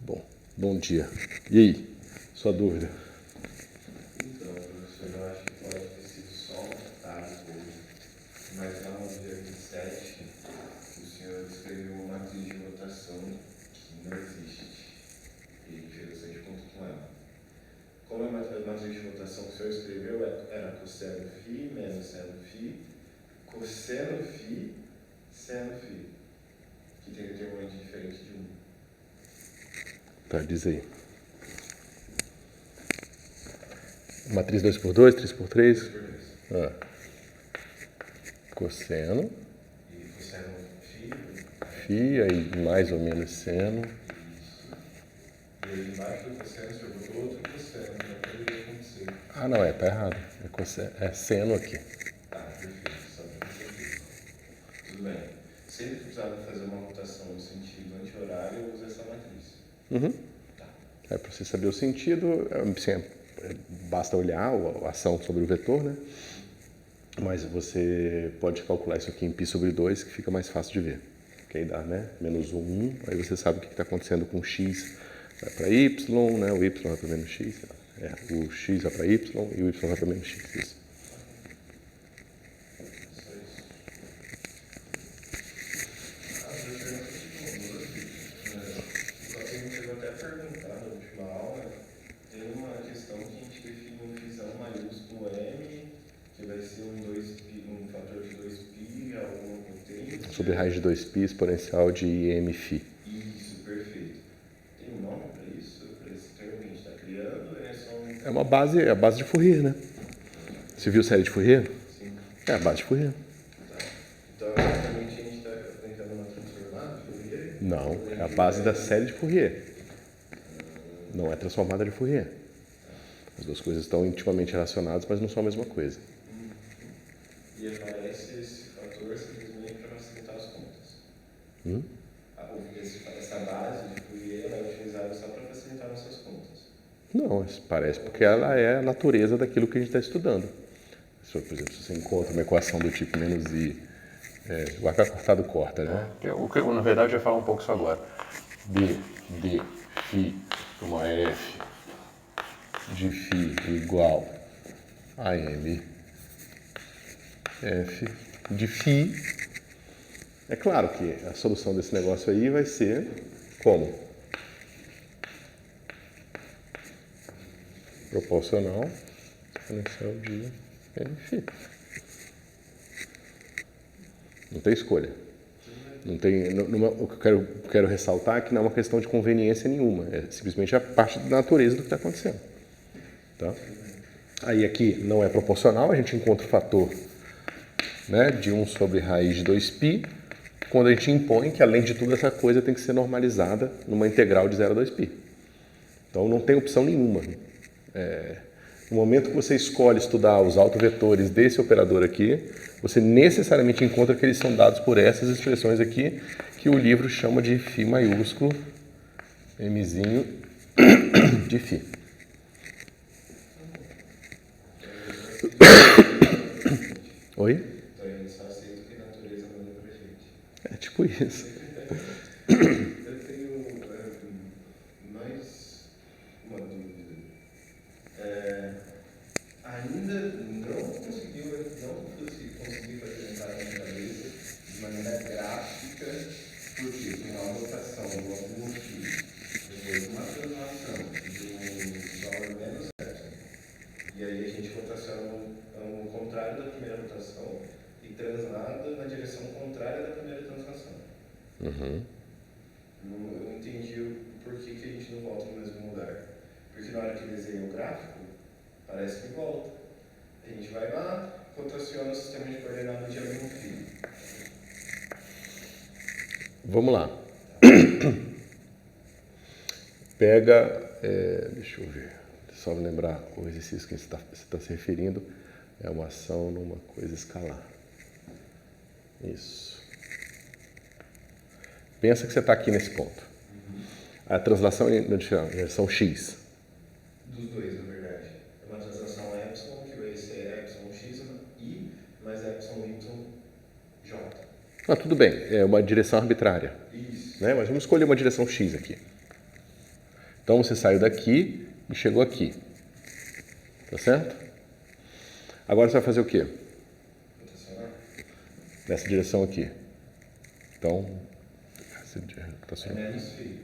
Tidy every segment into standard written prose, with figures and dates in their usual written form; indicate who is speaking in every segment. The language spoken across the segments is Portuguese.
Speaker 1: Bom, bom dia. E aí, sua dúvida?
Speaker 2: Então, professor, eu acho que pode ter sido só um detalhe dele, mas lá no dia 27, o senhor escreveu uma matriz de rotação que não existe. E fez bastante conta com ela. Como a matriz de rotação que o senhor escreveu era cosseno φ menos seno φ, cosseno φ, seno φ, que tem determinante diferente de 1.
Speaker 1: Tá, diz aí. Matriz 2x2, 3x3. Ah. Cosseno.
Speaker 2: E cosseno φ.
Speaker 1: Aí mais ou menos seno.
Speaker 2: Isso. E aí embaixo do cosseno você botou outro cosseno, não poderia acontecer.
Speaker 1: Ah, não, tá errado. É seno aqui.
Speaker 2: Tá, perfeito, só para você. Tudo bem. Sempre que precisava fazer uma rotação no sentido anti-horário, eu uso essa matriz.
Speaker 1: Uhum.
Speaker 2: Tá.
Speaker 1: Para você saber o sentido, basta olhar a ação sobre o vetor, né? Mas você pode calcular isso aqui em π sobre 2, que fica mais fácil de ver. Que aí dá, né? Menos 1, aí você sabe o que está acontecendo com o x vai para y, né? O y vai para menos x. O x vai para y e o y vai para menos x. Isso. Sobre raiz de 2π exponencial de IMφ.
Speaker 2: Isso, perfeito. Tem um nome para isso? Para esse termo que a gente está criando? É só
Speaker 1: É uma base, é a base de Fourier, né? Você viu série de Fourier?
Speaker 2: Sim.
Speaker 1: É a base de Fourier.
Speaker 2: Tá. Então, basicamente, a gente está tentando uma transformada de Fourier?
Speaker 1: Não, é a base da série de Fourier. Não é transformada de Fourier. As duas coisas estão intimamente relacionadas, mas não são a mesma coisa.
Speaker 2: E aparece esse fator simplesmente para facilitar as contas. Essa base de Fourier é utilizada só para facilitar nossas contas.
Speaker 1: Não, parece porque ela é a natureza daquilo que a gente está estudando. Por exemplo, se você encontra uma equação do tipo menos i, o h cortado corta, né? O que na verdade eu ia falar um pouco isso agora. B de φ uma f de φ igual a m f de φ. É claro que a solução desse negócio aí vai ser como? Proporcional exponencial de mφ. Não tem escolha. Não tem, o que eu quero ressaltar é que não é uma questão de conveniência nenhuma. É simplesmente a parte da natureza do que está acontecendo. Tá? Aí aqui não é proporcional, a gente encontra o fator, né, de 1 sobre raiz de 2π, quando a gente impõe que, além de tudo, essa coisa tem que ser normalizada numa integral de 0 a 2π. Então não tem opção nenhuma. No momento que você escolhe estudar os autovetores desse operador aqui, você necessariamente encontra que eles são dados por essas expressões aqui, que o livro chama de φ maiúsculo, mzinho de φ. Oi?
Speaker 2: Então a gente só aceita o que a natureza manda pra gente.
Speaker 1: É tipo isso.
Speaker 2: Eu tenho mais uma dúvida. Ainda não consegui apresentar na minha cabeça de maneira gráfica, porque tem uma rotação do ângulo φ, depois uma translação do valor menos epsilon. E aí a gente rotaciona ao contrário da primeira rotação e translada na direção contrária da primeira translação.
Speaker 1: Uhum.
Speaker 2: Eu não entendi o porquê que a gente não volta no mesmo lugar. Porque na hora que desenha o gráfico, parece que volta. A gente vai lá, rotaciona o sistema de coordenadas de ângulo φ.
Speaker 1: Vamos lá. Pega, deixa eu ver, só me lembrar o exercício que você está se referindo, é uma ação numa coisa escalar. Isso. Pensa que você está aqui nesse ponto. A translação é na direção x.
Speaker 2: Dos dois, na verdade. É uma translação epsilon, que vai ser epsilon x i mais epsilon y j.
Speaker 1: Ah, tudo bem, é uma direção arbitrária.
Speaker 2: Isso.
Speaker 1: Né? Mas vamos escolher uma direção x aqui. Então você saiu daqui e chegou aqui. Tá certo? Agora você vai fazer o quê? Nessa direção aqui. Então,
Speaker 2: É menos fio.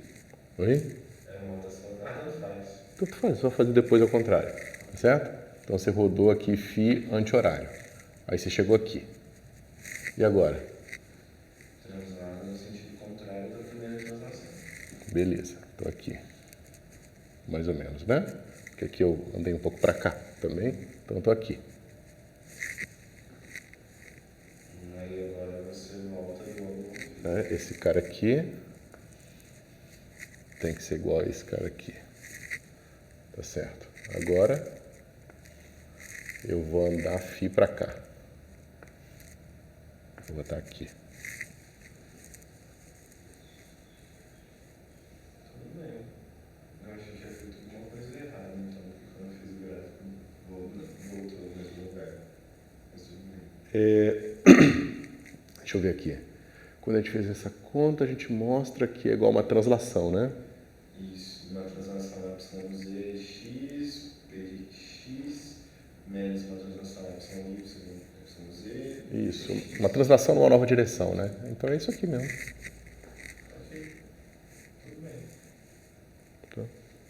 Speaker 1: oi?
Speaker 2: É uma rotação nada faz.
Speaker 1: Tanto faz, só fazer depois ao contrário. Tá certo? Então você rodou aqui φ anti-horário. Aí você chegou aqui. E agora?
Speaker 2: Translado no sentido contrário da primeira translação.
Speaker 1: Beleza, estou aqui. Mais ou menos, né? Porque aqui eu andei um pouco para cá também. Então estou aqui.
Speaker 2: Aí agora você volta de novo.
Speaker 1: Esse cara aqui tem que ser igual a esse cara aqui. Tá certo. Agora eu vou andar φ para cá. Vou botar aqui.
Speaker 2: Tudo bem. Eu achei que tinha feito alguma coisa errada, então, porque quando eu fiz o gráfico, voltou no mesmo lugar. Mas tudo bem.
Speaker 1: Deixa eu ver aqui. Quando a gente fez essa conta, a gente mostra que é igual uma translação, né?
Speaker 2: Isso, uma translação YZ x, P de x, menos uma translação YY, YZ.
Speaker 1: Isso, uma translação numa nova direção, né? Então é isso aqui mesmo.
Speaker 2: Ok, tudo bem.
Speaker 1: Tá?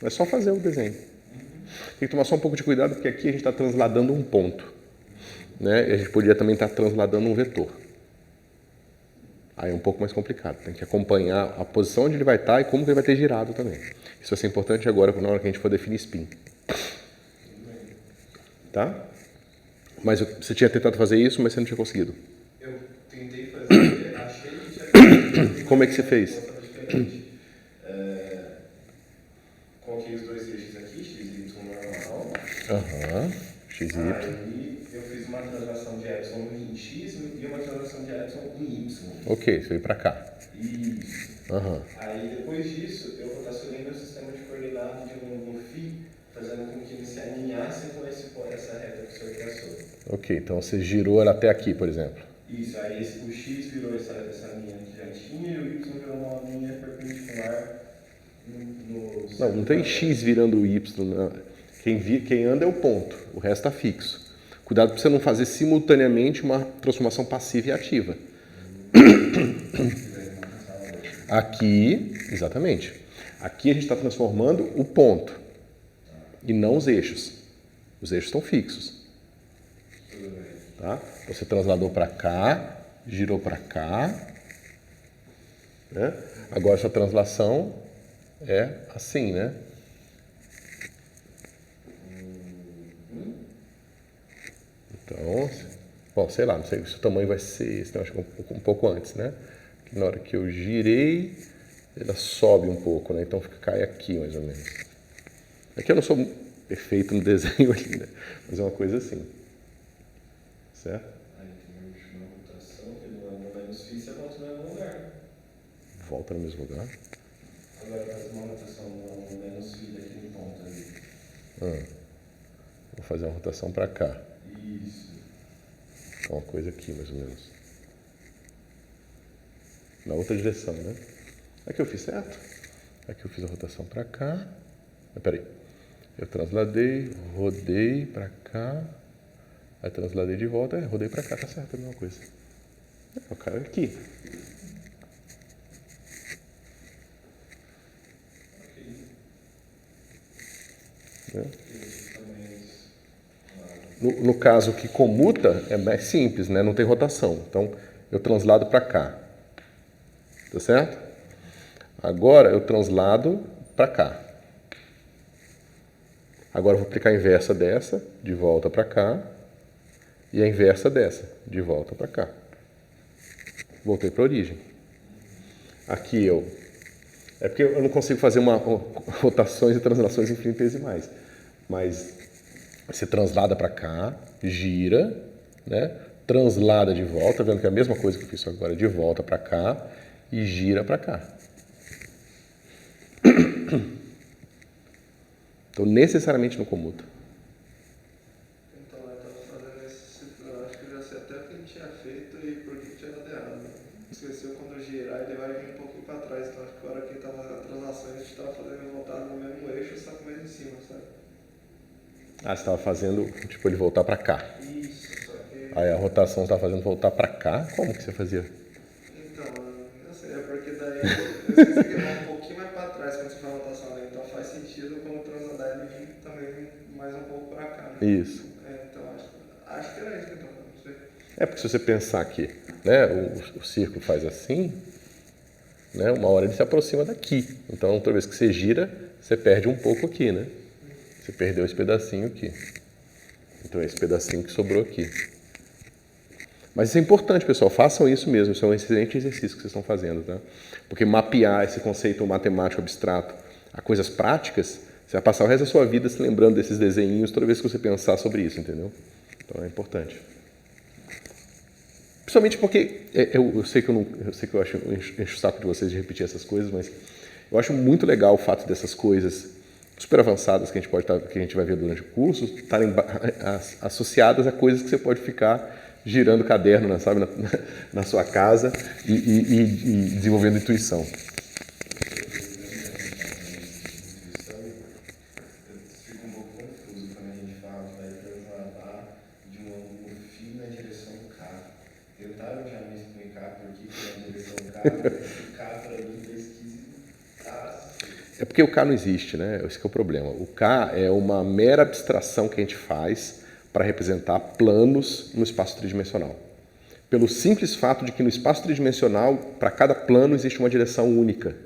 Speaker 1: É só fazer o desenho. Tem que tomar só um pouco de cuidado, porque aqui a gente está transladando um ponto. Né? E a gente poderia também estar transladando um vetor. Aí é um pouco mais complicado. Tem que acompanhar a posição onde ele vai estar e como que ele vai ter girado também. Isso vai ser importante agora, na hora que a gente for definir spin. Tá? Mas você tinha tentado fazer isso, mas você não tinha conseguido.
Speaker 2: Eu tentei fazer, achei que tinha feito.
Speaker 1: Como é que você fez?
Speaker 2: Coloquei os dois eixos aqui, x e y normal.
Speaker 1: Aham, x e y.
Speaker 2: Aí eu fiz uma translação de y em x e uma translação de y em y.
Speaker 1: Ok, você veio pra cá.
Speaker 2: Isso.
Speaker 1: Aham.
Speaker 2: Aí depois disso, eu rotacionei meu sistema de coordenadas de um φ, fazendo com que ele se alinhasse com essa reta que o senhor traçou.
Speaker 1: Ok, então você girou ela até aqui, por exemplo.
Speaker 2: Isso, aí o x virou essa linha que já tinha e o y virou uma linha perpendicular no
Speaker 1: Não tem x virando o y. Não. Quem anda é o ponto, o resto está fixo. Cuidado para você não fazer simultaneamente uma transformação passiva e ativa. Aqui, exatamente. Aqui a gente está transformando o ponto e não os eixos. Os eixos estão fixos. Tá? Você transladou para cá, girou para cá. Né? Agora essa translação é assim, né? Então, bom, sei lá, não sei se o tamanho vai ser esse, eu acho que um pouco antes, né? Que na hora que eu girei, ela sobe um pouco, né? Então cai aqui mais ou menos. Aqui eu não sou perfeito no desenho ainda, mas é uma coisa assim. Certo?
Speaker 2: Aí tem uma rotação que não é menos φ, você volta no mesmo lugar.
Speaker 1: Volta no mesmo lugar.
Speaker 2: Agora faz uma rotação no menos φ daquele ponto ali.
Speaker 1: Vou fazer uma rotação para cá.
Speaker 2: Isso.
Speaker 1: Uma coisa aqui, mais ou menos. Na outra direção, né? Aqui eu fiz certo? Aqui eu fiz a rotação para cá. Mas peraí. Eu transladei, rodei para cá. Aí transladei de volta, rodei para cá, tá certo, é a mesma coisa. O cara aqui. Né? No caso que comuta, é mais simples, né? Não tem rotação. Então, eu translado para cá. Tá certo? Agora, eu translado para cá. Agora, eu vou aplicar a inversa dessa, de volta para cá. E a inversa dessa, de volta para cá. Voltei para a origem. Aqui eu... É porque eu não consigo fazer rotações e translações infinitesimais. Mas você translada para cá, gira, né? Translada de volta, vendo que é a mesma coisa que eu fiz agora, de volta para cá e gira para cá. Então, necessariamente não comuta.
Speaker 2: Então, eu estava fazendo esse... Eu acho que eu já sei até o que ele tinha feito e por que tinha dado errado. Esqueceu quando eu girar, ele vai vir um pouquinho para trás. Então, acho que a hora que estava na translação, a gente estava fazendo voltado no mesmo
Speaker 1: Ah, você estava fazendo, tipo, ele voltar para cá.
Speaker 2: Isso, só que...
Speaker 1: Aí a rotação estava fazendo voltar para cá? Como que você fazia?
Speaker 2: Então, não sei, é porque daí eu esqueci que vai um pouquinho mais para trás quando você faz a rotação, né? Então faz sentido como o transandar ele vir também mais um pouco para cá, né?
Speaker 1: Isso.
Speaker 2: Então acho que era isso, então, não sei.
Speaker 1: É porque se você pensar aqui, né, o círculo faz assim, né, uma hora ele se aproxima daqui. Então, toda vez que você gira, você perde um pouco aqui, né? Você perdeu esse pedacinho aqui. Então, é esse pedacinho que sobrou aqui. Mas isso é importante, pessoal. Façam isso mesmo. Isso é um excelente exercício que vocês estão fazendo, tá? Porque mapear esse conceito matemático abstrato a coisas práticas, você vai passar o resto da sua vida se lembrando desses desenhinhos toda vez que você pensar sobre isso, entendeu? Então, é importante. Principalmente porque eu sei que eu encho o saco de vocês de repetir essas coisas, mas eu acho muito legal o fato dessas coisas super avançadas que a gente vai ver durante o curso estarem associadas a coisas que você pode ficar girando o caderno, sabe, na sua casa e desenvolvendo intuição.
Speaker 2: Fica um pouco confuso quando a gente fala que vai transladar de um ângulo φ na direção K. Tentaram já me explicar por que na direção K, esse K para mim é esquisito.
Speaker 1: É porque o K não existe, né? Esse que é o problema. O K é uma mera abstração que a gente faz para representar planos no espaço tridimensional. Pelo simples fato de que no espaço tridimensional, para cada plano, existe uma direção única.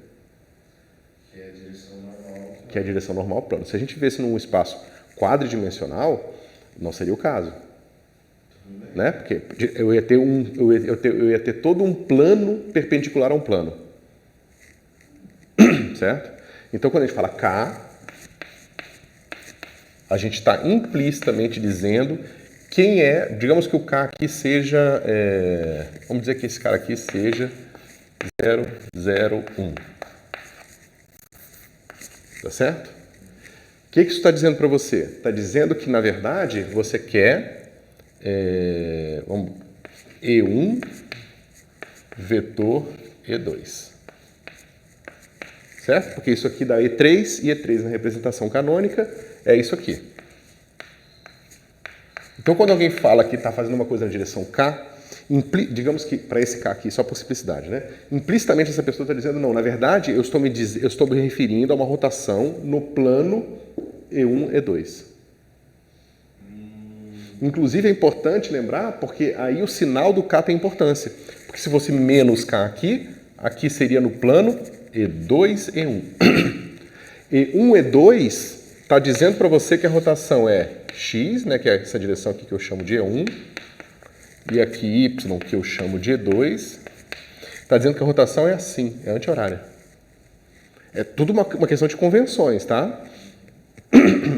Speaker 2: Que é a direção normal.
Speaker 1: Que é a direção normal ao plano. Se a gente vivesse num espaço quadridimensional, não seria o caso. Né? Porque eu ia ter todo um plano perpendicular a um plano. Certo? Então, quando a gente fala K, a gente está implicitamente dizendo quem é, digamos que o K aqui seja, vamos dizer que esse cara aqui seja 0, 0, 1. Tá certo? O que isso está dizendo para você? Está dizendo que, na verdade, você quer E1 vetor E2. Certo? Porque isso aqui dá E3, e E3 na representação canônica é isso aqui. Então, quando alguém fala que está fazendo uma coisa na direção K, digamos que para esse K aqui, só por simplicidade, né? Implicitamente essa pessoa está dizendo, não, na verdade, eu estou me referindo a uma rotação no plano E1, E2. Inclusive é importante lembrar, porque aí o sinal do K tem importância. Porque se fosse menos K aqui, aqui seria no plano E2, E1. E1, E2 está dizendo para você que a rotação é X, né, que é essa direção aqui que eu chamo de E1, e aqui Y, que eu chamo de E2, está dizendo que a rotação é assim, é anti-horária. É tudo uma questão de convenções, tá?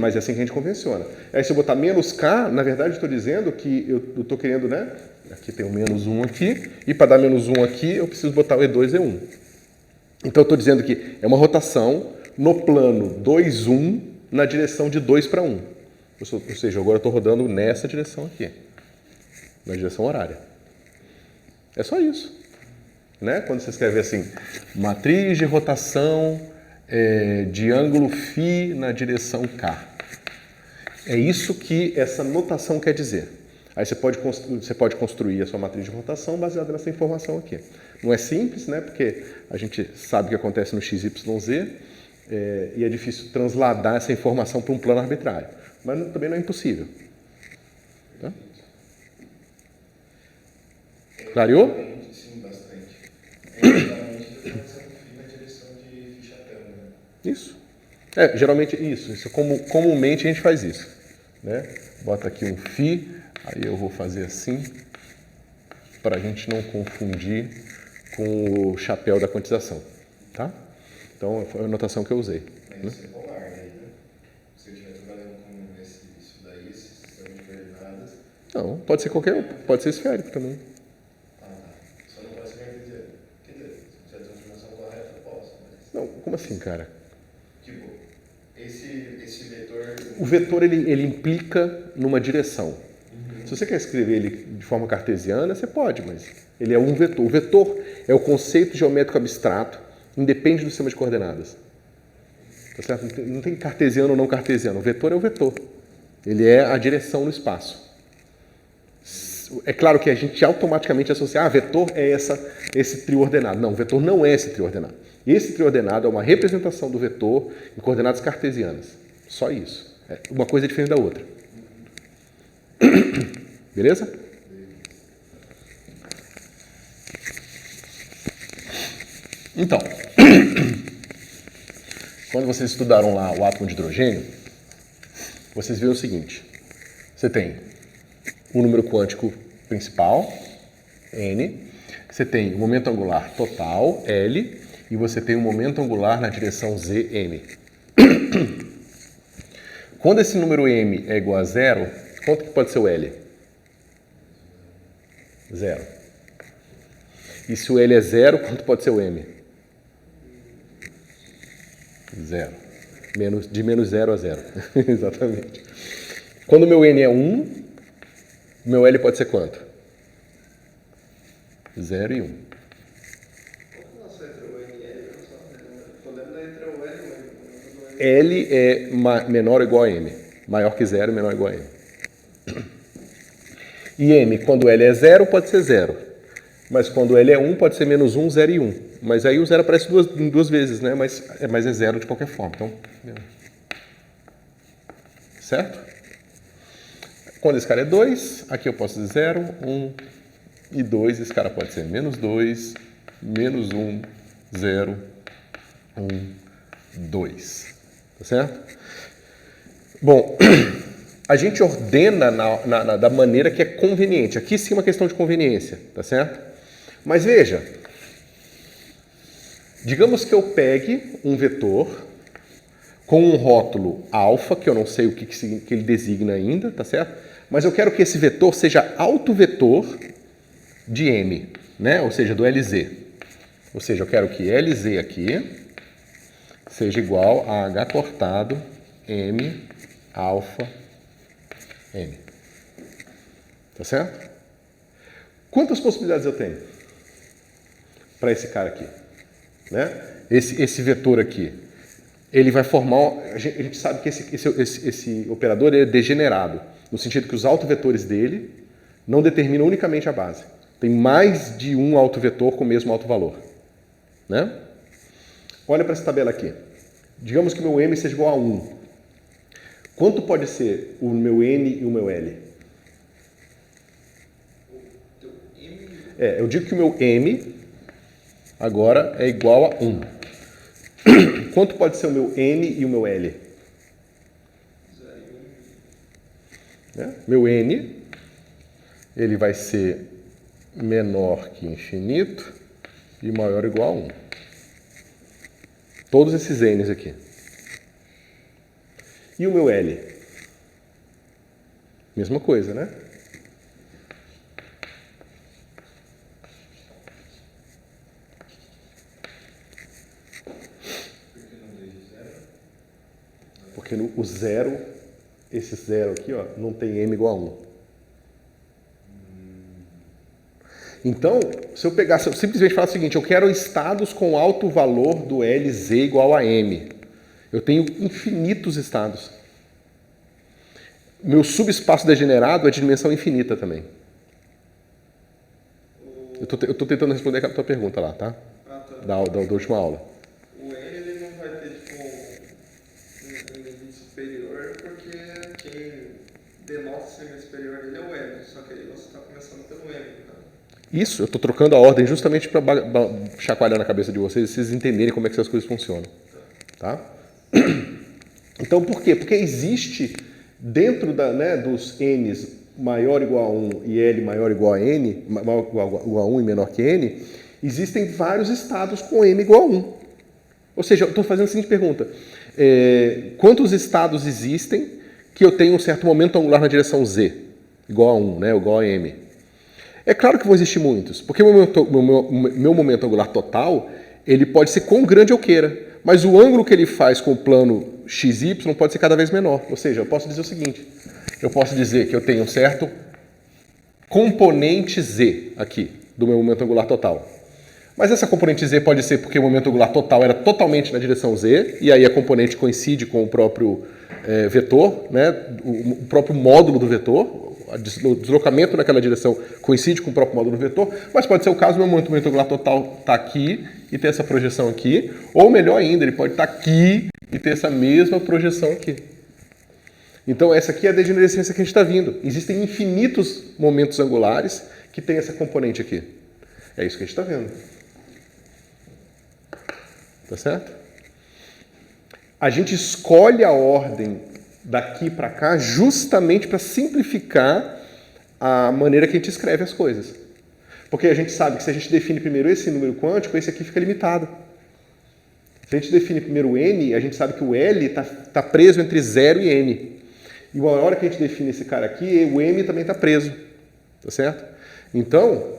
Speaker 1: Mas é assim que a gente convenciona. Aí se eu botar menos K, na verdade eu estou dizendo que eu estou querendo, né? Aqui tem o menos 1 aqui, e para dar menos 1 aqui, eu preciso botar o E2 e E1. Então eu estou dizendo que é uma rotação no plano 2, 1, na direção de 2 para 1. Ou seja, agora eu estou rodando nessa direção aqui, na direção horária. É só isso. Né? Quando você escreve assim, matriz de rotação de ângulo φ na direção K. É isso que essa notação quer dizer. Aí você pode construir a sua matriz de rotação baseada nessa informação aqui. Não é simples, né? Porque a gente sabe o que acontece no XYZ e é difícil transladar essa informação para um plano arbitrário. Mas também não é impossível. Tá? Clareou?
Speaker 2: Sim, bastante. É exatamente a direção na direção de Fichatão, né?
Speaker 1: Isso. Geralmente isso. Comumente a gente faz isso. Né? Bota aqui um φ, aí eu vou fazer assim, para a gente não confundir com o chapéu da quantização. Tá? Então, foi a notação que eu usei.
Speaker 2: Mas isso é polar, né? Se eu estiver trabalhando com isso daí, esse sistema de coordenadas...
Speaker 1: Não, pode ser esférico também.
Speaker 2: Ah, tá. Só não pode ser cartesiano. Quer dizer, se fizer a transformação correta, eu posso, mas...
Speaker 1: Não, como assim, cara?
Speaker 2: Tipo, esse vetor...
Speaker 1: O vetor, ele implica numa direção. Se você quer escrever ele de forma cartesiana, você pode, mas ele é um vetor. O vetor é o conceito geométrico abstrato, independe do sistema de coordenadas. Tá certo? Não tem cartesiano ou não cartesiano. O vetor é o vetor. Ele é a direção no espaço. É claro que a gente automaticamente associa, vetor é esse trio ordenado. Não, vetor não é esse trio ordenado. Esse trio ordenado é uma representação do vetor em coordenadas cartesianas. Só isso. Uma coisa é diferente da outra. Beleza? Então, quando vocês estudaram lá o átomo de hidrogênio, vocês viram o seguinte. Você tem o número quântico principal, N, você tem o momento angular total, L, e você tem o momento angular na direção Z, M. Quando esse número M é igual a zero, quanto que pode ser o L? Zero. E se o L é zero, quanto pode ser o M? Zero. De menos zero a zero. Exatamente. Quando o meu N é 1, o meu L pode ser quanto? 0 e 1.
Speaker 2: Nossa, entre o N e L, eu só lembro da entre o L e o M.
Speaker 1: L é menor ou igual a M. Maior que 0, menor ou igual a M. E M, quando L é 0, pode ser 0. Mas quando L é 1, pode ser menos 1, 0 e 1. Mas aí o 0 aparece duas vezes, né? Mas é 0 de qualquer forma. Então, certo? Quando esse cara é 2, aqui eu posso dizer 0, 1 e 2. Esse cara pode ser menos 2, menos 1, 0, 1, 2. Tá certo? Bom, a gente ordena da maneira que é conveniente. Aqui sim é uma questão de conveniência, tá certo? Mas veja, digamos que eu pegue um vetor com um rótulo alfa, que eu não sei o que ele designa ainda, tá certo? Mas eu quero que esse vetor seja autovetor de M, né? Ou seja, do LZ. Ou seja, eu quero que LZ aqui seja igual a H cortado M alfa M. Tá certo? Quantas possibilidades eu tenho para esse cara aqui? Né? Esse vetor aqui. Ele vai formar... A gente sabe que esse operador é degenerado, no sentido que os autovetores dele não determinam unicamente a base. Tem mais de um autovetor com o mesmo autovalor. Né? Olha para essa tabela aqui. Digamos que o meu M seja igual a 1. Quanto pode ser o meu N e o meu L? Eu digo que o meu M agora é igual a 1. Quanto pode ser o meu N e o meu L? Meu N, ele vai ser menor que infinito e maior ou igual a 1. Todos esses N's aqui. E o meu L? Mesma coisa, né? Porque o zero, esse zero aqui, ó, não tem M igual a 1. Então, se eu simplesmente falar o seguinte, eu quero estados com alto valor do LZ igual a M. Eu tenho infinitos estados. Meu subespaço degenerado é de dimensão infinita também. Eu estou tentando responder a tua pergunta lá, tá? Da última aula.
Speaker 2: O N ele não vai ter tipo um limite superior, porque quem denota esse limite superior dele é o N, só que aí você está começando pelo M. Tá?
Speaker 1: Isso, eu estou trocando a ordem justamente para chacoalhar na cabeça de vocês e vocês entenderem como é que essas coisas funcionam. Tá? Então, por quê? Porque existe dentro dos N's maior ou igual a 1 e L maior ou igual a N, maior ou igual a 1 e menor que N, existem vários estados com M igual a 1. Ou seja, eu estou fazendo a seguinte pergunta. Quantos estados existem que eu tenho um certo momento angular na direção Z, igual a 1, né, igual a M? É claro que vão existir muitos, porque o meu momento angular total, ele pode ser quão grande eu queira, mas o ângulo que ele faz com o plano XY pode ser cada vez menor. Ou seja, eu posso dizer o seguinte, eu posso dizer que eu tenho um certo componente Z aqui, do meu momento angular total. Mas essa componente Z pode ser porque o momento angular total era totalmente na direção Z, e aí a componente coincide com o próprio vetor, né? O próprio módulo do vetor, o deslocamento naquela direção coincide com o próprio módulo do vetor, mas pode ser o caso do momento angular total está aqui e ter essa projeção aqui, ou melhor ainda, ele pode estar aqui e ter essa mesma projeção aqui. Então essa aqui é a degenerescência que a gente está vindo. Existem infinitos momentos angulares que tem essa componente aqui. É isso que a gente está vendo. Tá certo? A gente escolhe a ordem daqui para cá justamente para simplificar a maneira que a gente escreve as coisas. Porque a gente sabe que se a gente define primeiro esse número quântico, esse aqui fica limitado. Se a gente define primeiro o n, a gente sabe que o L está preso entre 0 e n. E na hora que a gente define esse cara aqui, o m também está preso. Tá certo? Então,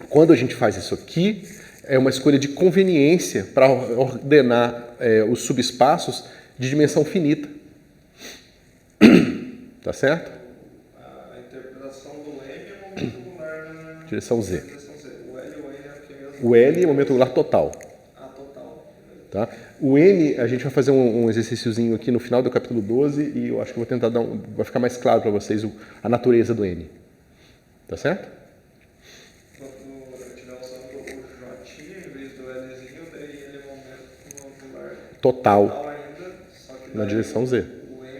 Speaker 1: quando a gente faz isso aqui, é uma escolha de conveniência para ordenar os subespaços de dimensão finita. Tá certo?
Speaker 2: A interpretação do M é o momento angular na
Speaker 1: direção Z.
Speaker 2: O L e o N é o que mesmo?
Speaker 1: O L é o momento angular total.
Speaker 2: Total.
Speaker 1: Tá? O N, a gente vai fazer um exercíciozinho aqui no final do capítulo 12 e eu acho que vou tentar vai ficar mais claro para vocês a natureza do N. Tá certo?
Speaker 2: Quando eu estiver usando o J em vez do Lzinho, daí ele é o momento angular
Speaker 1: Total
Speaker 2: ainda, só que
Speaker 1: na direção Z.
Speaker 2: o M vai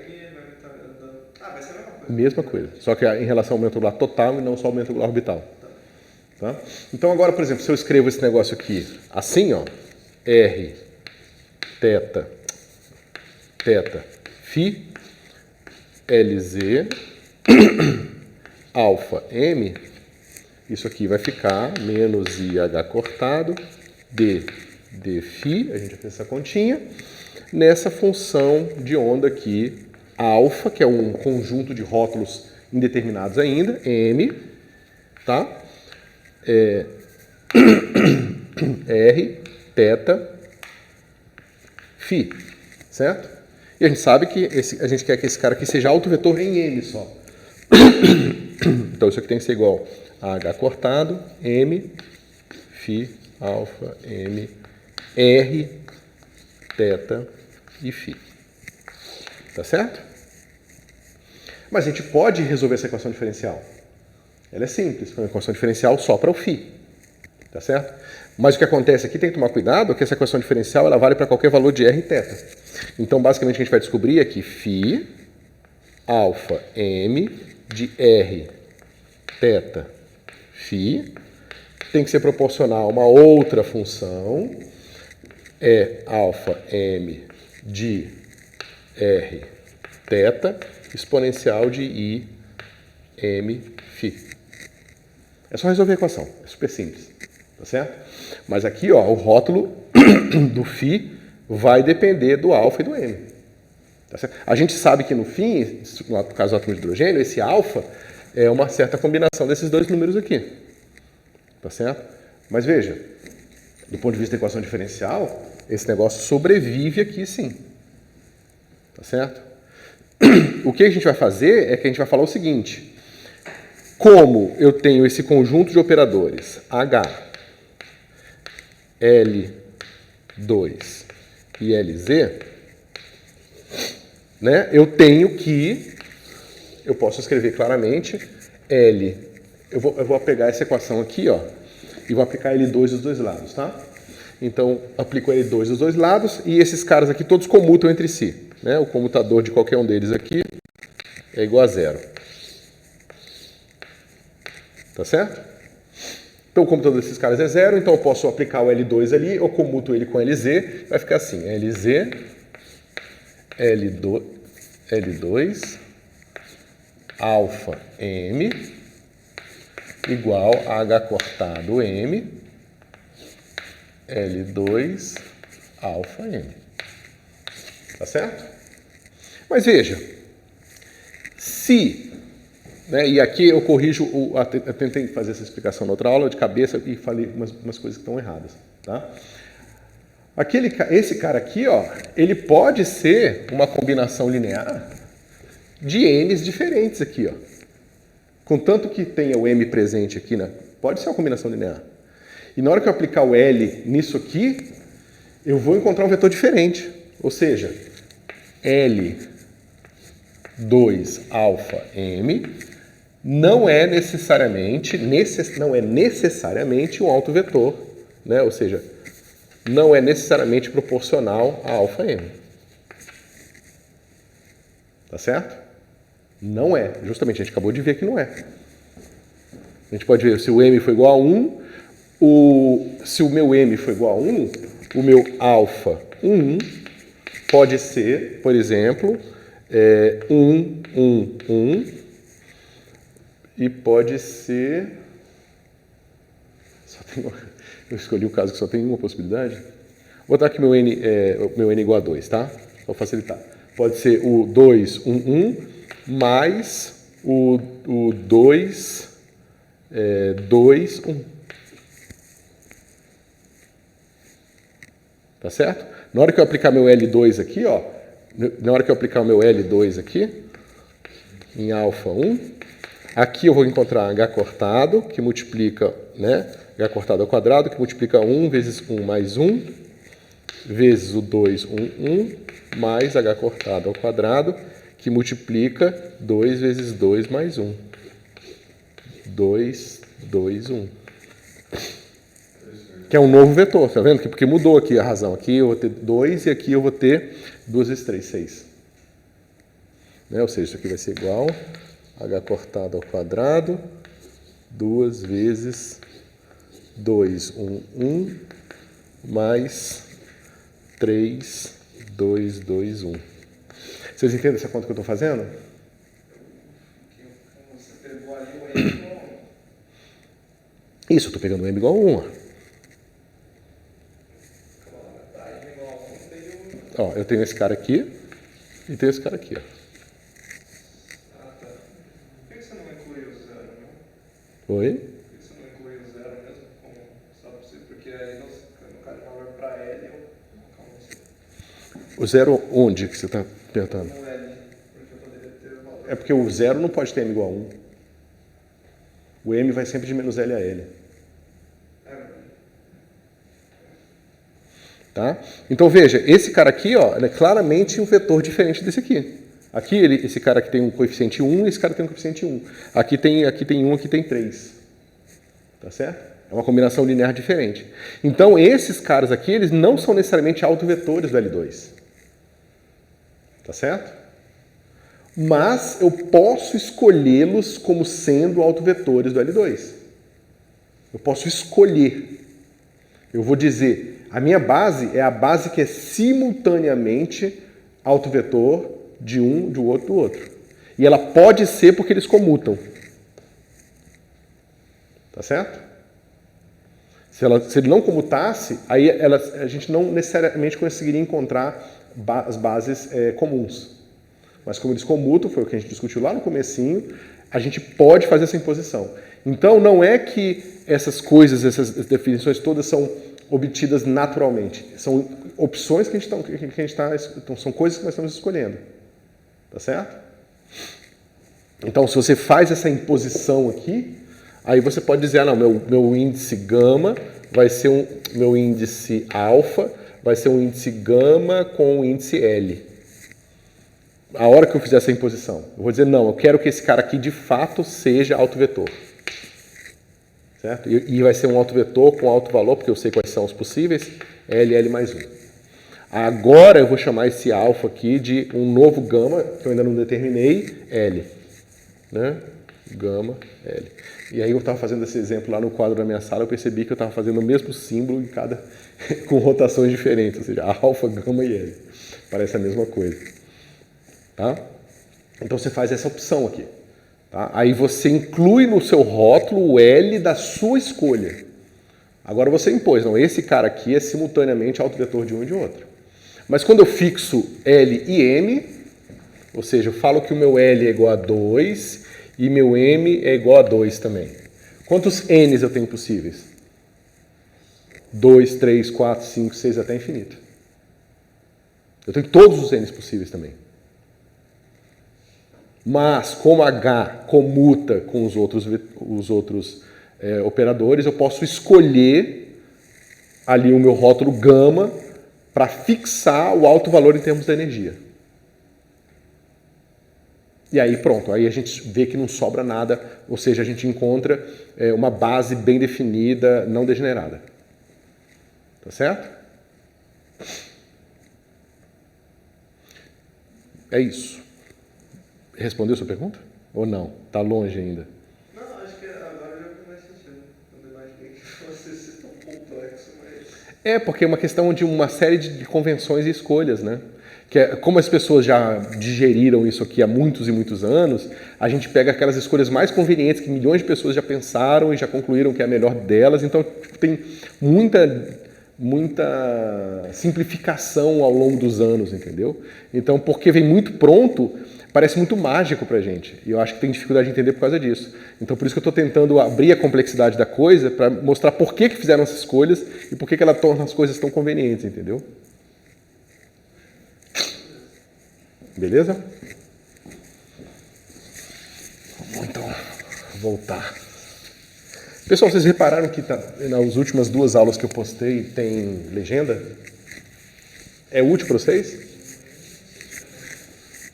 Speaker 2: estar andando... vai ser a mesma coisa.
Speaker 1: Mesma coisa, só que em relação ao momento angular total e não só ao momento angular orbital. Tá? Então agora, por exemplo, se eu escrevo esse negócio aqui assim, ó, R, teta, φ, LZ, alfa, M, isso aqui vai ficar menos IH cortado, dφ, a gente fez essa continha, nessa função de onda aqui, alfa, que é um conjunto de rótulos indeterminados ainda, M, tá? R, teta, φ, certo? E a gente sabe que a gente quer que esse cara aqui seja autovetor em M só. Então isso aqui tem que ser igual a H cortado, M, φ, alfa, M, R, teta e φ. Tá certo? Mas a gente pode resolver essa equação diferencial. Ela é simples, é uma equação diferencial só para o φ. Tá certo? Mas o que acontece aqui, tem que tomar cuidado, que essa equação diferencial ela vale para qualquer valor de R e teta. Então, basicamente, o que a gente vai descobrir é que φ, alfa, M, de R, teta, φ, tem que ser proporcional a uma outra função, alfa, M, de R, teta, exponencial de I, M, φ. É só resolver a equação, é super simples, tá certo? Mas aqui, ó, o rótulo do φ vai depender do alfa e do M. Tá certo? A gente sabe que no fim, no caso do átomo de hidrogênio, esse alfa é uma certa combinação desses dois números aqui. Tá certo? Mas veja, do ponto de vista da equação diferencial, esse negócio sobrevive aqui sim. Tá certo? O que a gente vai fazer é que a gente vai falar o seguinte: como eu tenho esse conjunto de operadores H, L2 e LZ, né, eu posso escrever claramente L, eu vou pegar essa equação aqui, ó, e vou aplicar L2 dos dois lados, tá? Então, aplico L2 dos dois lados e esses caras aqui todos comutam entre si, né? O comutador de qualquer um deles aqui é igual a 0. Tá certo? Então, o comutador desses caras é 0, então eu posso aplicar o L2 ali, eu comuto ele com LZ, vai ficar assim, LZ, L2, alfa M, igual a H cortado M, L2, alfa M. Tá certo? Mas veja, se... Né, e aqui eu corrijo, eu tentei fazer essa explicação na outra aula de cabeça e falei umas coisas que estão erradas. Tá? Esse cara aqui, ó, ele pode ser uma combinação linear de N's diferentes aqui. Ó. Contanto que tenha o M presente aqui, né, pode ser uma combinação linear. E na hora que eu aplicar o L nisso aqui, eu vou encontrar um vetor diferente. Ou seja, L2 alfa M não é necessariamente um autovetor, né? Ou seja, não é necessariamente proporcional a alfa M. Tá certo? Não é. Justamente, a gente acabou de ver que não é. A gente pode ver se o M for igual a 1, se o meu M for igual a 1, o meu alfa 1 pode ser, por exemplo, 1, 1, 1, e pode ser... Eu escolhi o caso que só tem uma possibilidade. Vou botar aqui meu N igual a 2, tá? Para facilitar. Pode ser o 2, 1, 1, mais o 2, 2, 1. Tá certo? Na hora que eu aplicar meu L2 aqui, ó, na hora que eu aplicar o meu L2 aqui, em alfa 1, aqui eu vou encontrar H cortado, que multiplica, né? H cortado ao quadrado, que multiplica 1 vezes 1 mais 1, vezes o 2, 1, 1, mais H cortado ao quadrado, que multiplica 2 vezes 2 mais 1. 2, 2, 1. Que é um novo vetor, tá vendo? Porque mudou aqui a razão. Aqui eu vou ter 2 e aqui eu vou ter 2 vezes 3, 6. Né? Ou seja, isso aqui vai ser igual a H cortado ao quadrado, 2 vezes 2, 1, 1, mais 3, 2, 2, 1. Vocês entendem essa conta que eu estou fazendo?
Speaker 2: Você pegou ali o M igual a 1.
Speaker 1: Isso, eu estou pegando o M igual a 1. Ó, eu tenho esse cara aqui e tenho esse cara aqui. Ó.
Speaker 2: Por que você não incluiu o zero, não?
Speaker 1: Oi?
Speaker 2: Por que você não incluiu o zero mesmo? Só para você, porque aí no caso valor para L, eu vou colocar um zero.
Speaker 1: O zero onde que você está perguntando?
Speaker 2: No L, porque eu poderia ter o valor.
Speaker 1: É porque o zero não pode ter M igual a 1. O M vai sempre de menos L a L. Tá? Então veja, esse cara aqui, ó, é claramente um vetor diferente desse aqui. Aqui esse cara aqui tem um coeficiente 1 e esse cara tem um coeficiente 1. Aqui tem 1, aqui tem 3. Tá certo? É uma combinação linear diferente. Então esses caras aqui, eles não são necessariamente autovetores do L2. Tá certo? Mas eu posso escolhê-los como sendo autovetores do L2. Eu posso escolher. Eu vou dizer... A minha base é a base que é simultaneamente autovetor de um, do outro. E ela pode ser porque eles comutam. Tá certo? Se ele não comutasse, aí a gente não necessariamente conseguiria encontrar as bases comuns. Mas como eles comutam, foi o que a gente discutiu lá no comecinho, a gente pode fazer essa imposição. Então não é que essas coisas, essas definições todas são obtidas naturalmente. São opções que a gente está... São coisas que nós estamos escolhendo. Tá certo? Então, se você faz essa imposição aqui, aí você pode dizer, não, meu índice gama vai ser meu índice alfa vai ser um índice gama com um índice L. A hora que eu fizer essa imposição, eu vou dizer, não, eu quero que esse cara aqui de fato seja autovetor. Certo? E vai ser um autovetor com alto valor, porque eu sei quais são os possíveis, L, L mais 1. Agora eu vou chamar esse alfa aqui de um novo gama, que eu ainda não determinei, L. Né? Gama, L. E aí eu estava fazendo esse exemplo lá no quadro da minha sala, eu percebi que eu estava fazendo o mesmo símbolo com rotações diferentes, ou seja, alfa, gama e L. Parece a mesma coisa. Tá? Então você faz essa opção aqui. Tá? Aí você inclui no seu rótulo o L da sua escolha. Agora você impôs, não, esse cara aqui é simultaneamente autovetor de um e de outro. Mas quando eu fixo L e M, ou seja, eu falo que o meu L é igual a 2 e meu M é igual a 2 também. Quantos N's eu tenho possíveis? 2, 3, 4, 5, 6, até infinito. Eu tenho todos os N's possíveis também. Mas, como H comuta com os outros operadores, eu posso escolher ali o meu rótulo gama para fixar o alto valor em termos de energia. E aí pronto, aí a gente vê que não sobra nada, ou seja, a gente encontra uma base bem definida, não degenerada. Tá certo? É isso. Respondeu sua pergunta? Ou não? Está longe ainda?
Speaker 2: Não, acho que agora já faz sentido. Eu não imaginei que fosse ser tão complexo, mas...
Speaker 1: Porque é uma questão de uma série de convenções e escolhas, né? Que como as pessoas já digeriram isso aqui há muitos e muitos anos, a gente pega aquelas escolhas mais convenientes que milhões de pessoas já pensaram e já concluíram que é a melhor delas. Então, tem muita simplificação ao longo dos anos, entendeu? Então, porque vem muito pronto, parece muito mágico pra gente. E eu acho que tem dificuldade de entender por causa disso. Então, por isso que eu estou tentando abrir a complexidade da coisa para mostrar por que fizeram essas escolhas e por que ela torna as coisas tão convenientes, entendeu? Beleza? Vamos então voltar. Pessoal, vocês repararam que nas últimas 2 aulas que eu postei tem legenda? É útil para vocês?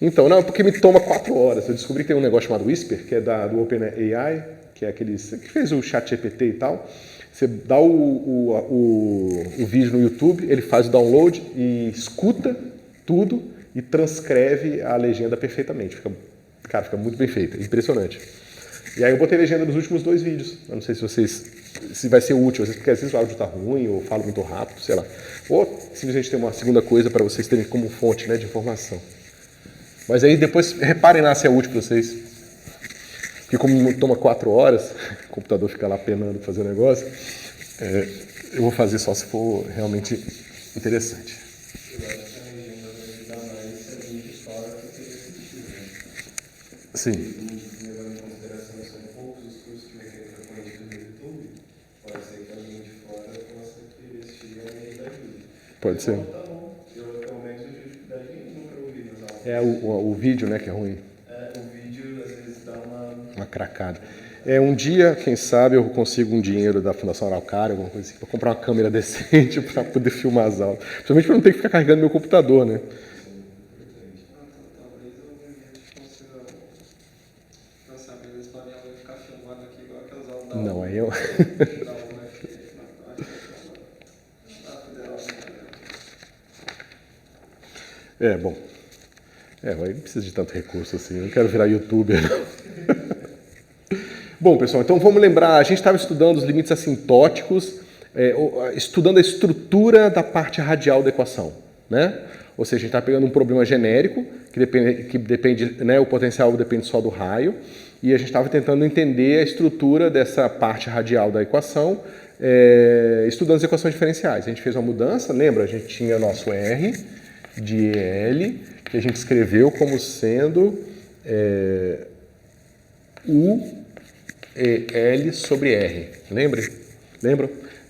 Speaker 1: Então, não, porque me toma 4 horas. Eu descobri que tem um negócio chamado Whisper, que é do OpenAI, que é aqueles que fez o ChatGPT e tal. Você dá o vídeo no YouTube, ele faz o download e escuta tudo e transcreve a legenda perfeitamente. Fica muito bem feita, impressionante. E aí eu botei legenda nos últimos 2 vídeos. Eu não sei se vai ser útil, porque às vezes o áudio está ruim ou falo muito rápido, sei lá. Ou simplesmente tem uma segunda coisa para vocês terem como fonte, né, de informação. Mas aí depois reparem lá se é útil para vocês. Porque como toma 4 horas, o computador fica lá penando para fazer o negócio, eu vou fazer só se for realmente interessante. Sim.
Speaker 2: Levando em consideração que são poucos os cursos de mecânica quântica no YouTube, pode ser que alguém de fora possa investir e aí ajude.
Speaker 1: Pode ser.
Speaker 2: Então, tá bom. Eu, pelo menos, eu tive dificuldade em nunca ouvir nas aulas.
Speaker 1: O vídeo, né, que é ruim.
Speaker 2: O vídeo, às vezes, dá uma
Speaker 1: cracada. Um dia, quem sabe, eu consigo um dinheiro da Fundação Araucária, alguma coisa assim, para comprar uma câmera decente para poder filmar as aulas. Principalmente para não ter que ficar carregando meu computador, né? Não, aí eu... bom. Aí não precisa de tanto recurso assim. Eu não quero virar youtuber, não. Bom, pessoal, então vamos lembrar. A gente estava estudando os limites assintóticos, estudando a estrutura da parte radial da equação, né? Ou seja, a gente está pegando um problema genérico, que depende, né, o potencial depende só do raio, e a gente estava tentando entender a estrutura dessa parte radial da equação, estudando as equações diferenciais. A gente fez uma mudança, lembra? A gente tinha nosso R de L, que a gente escreveu como sendo U e L sobre R. Lembram?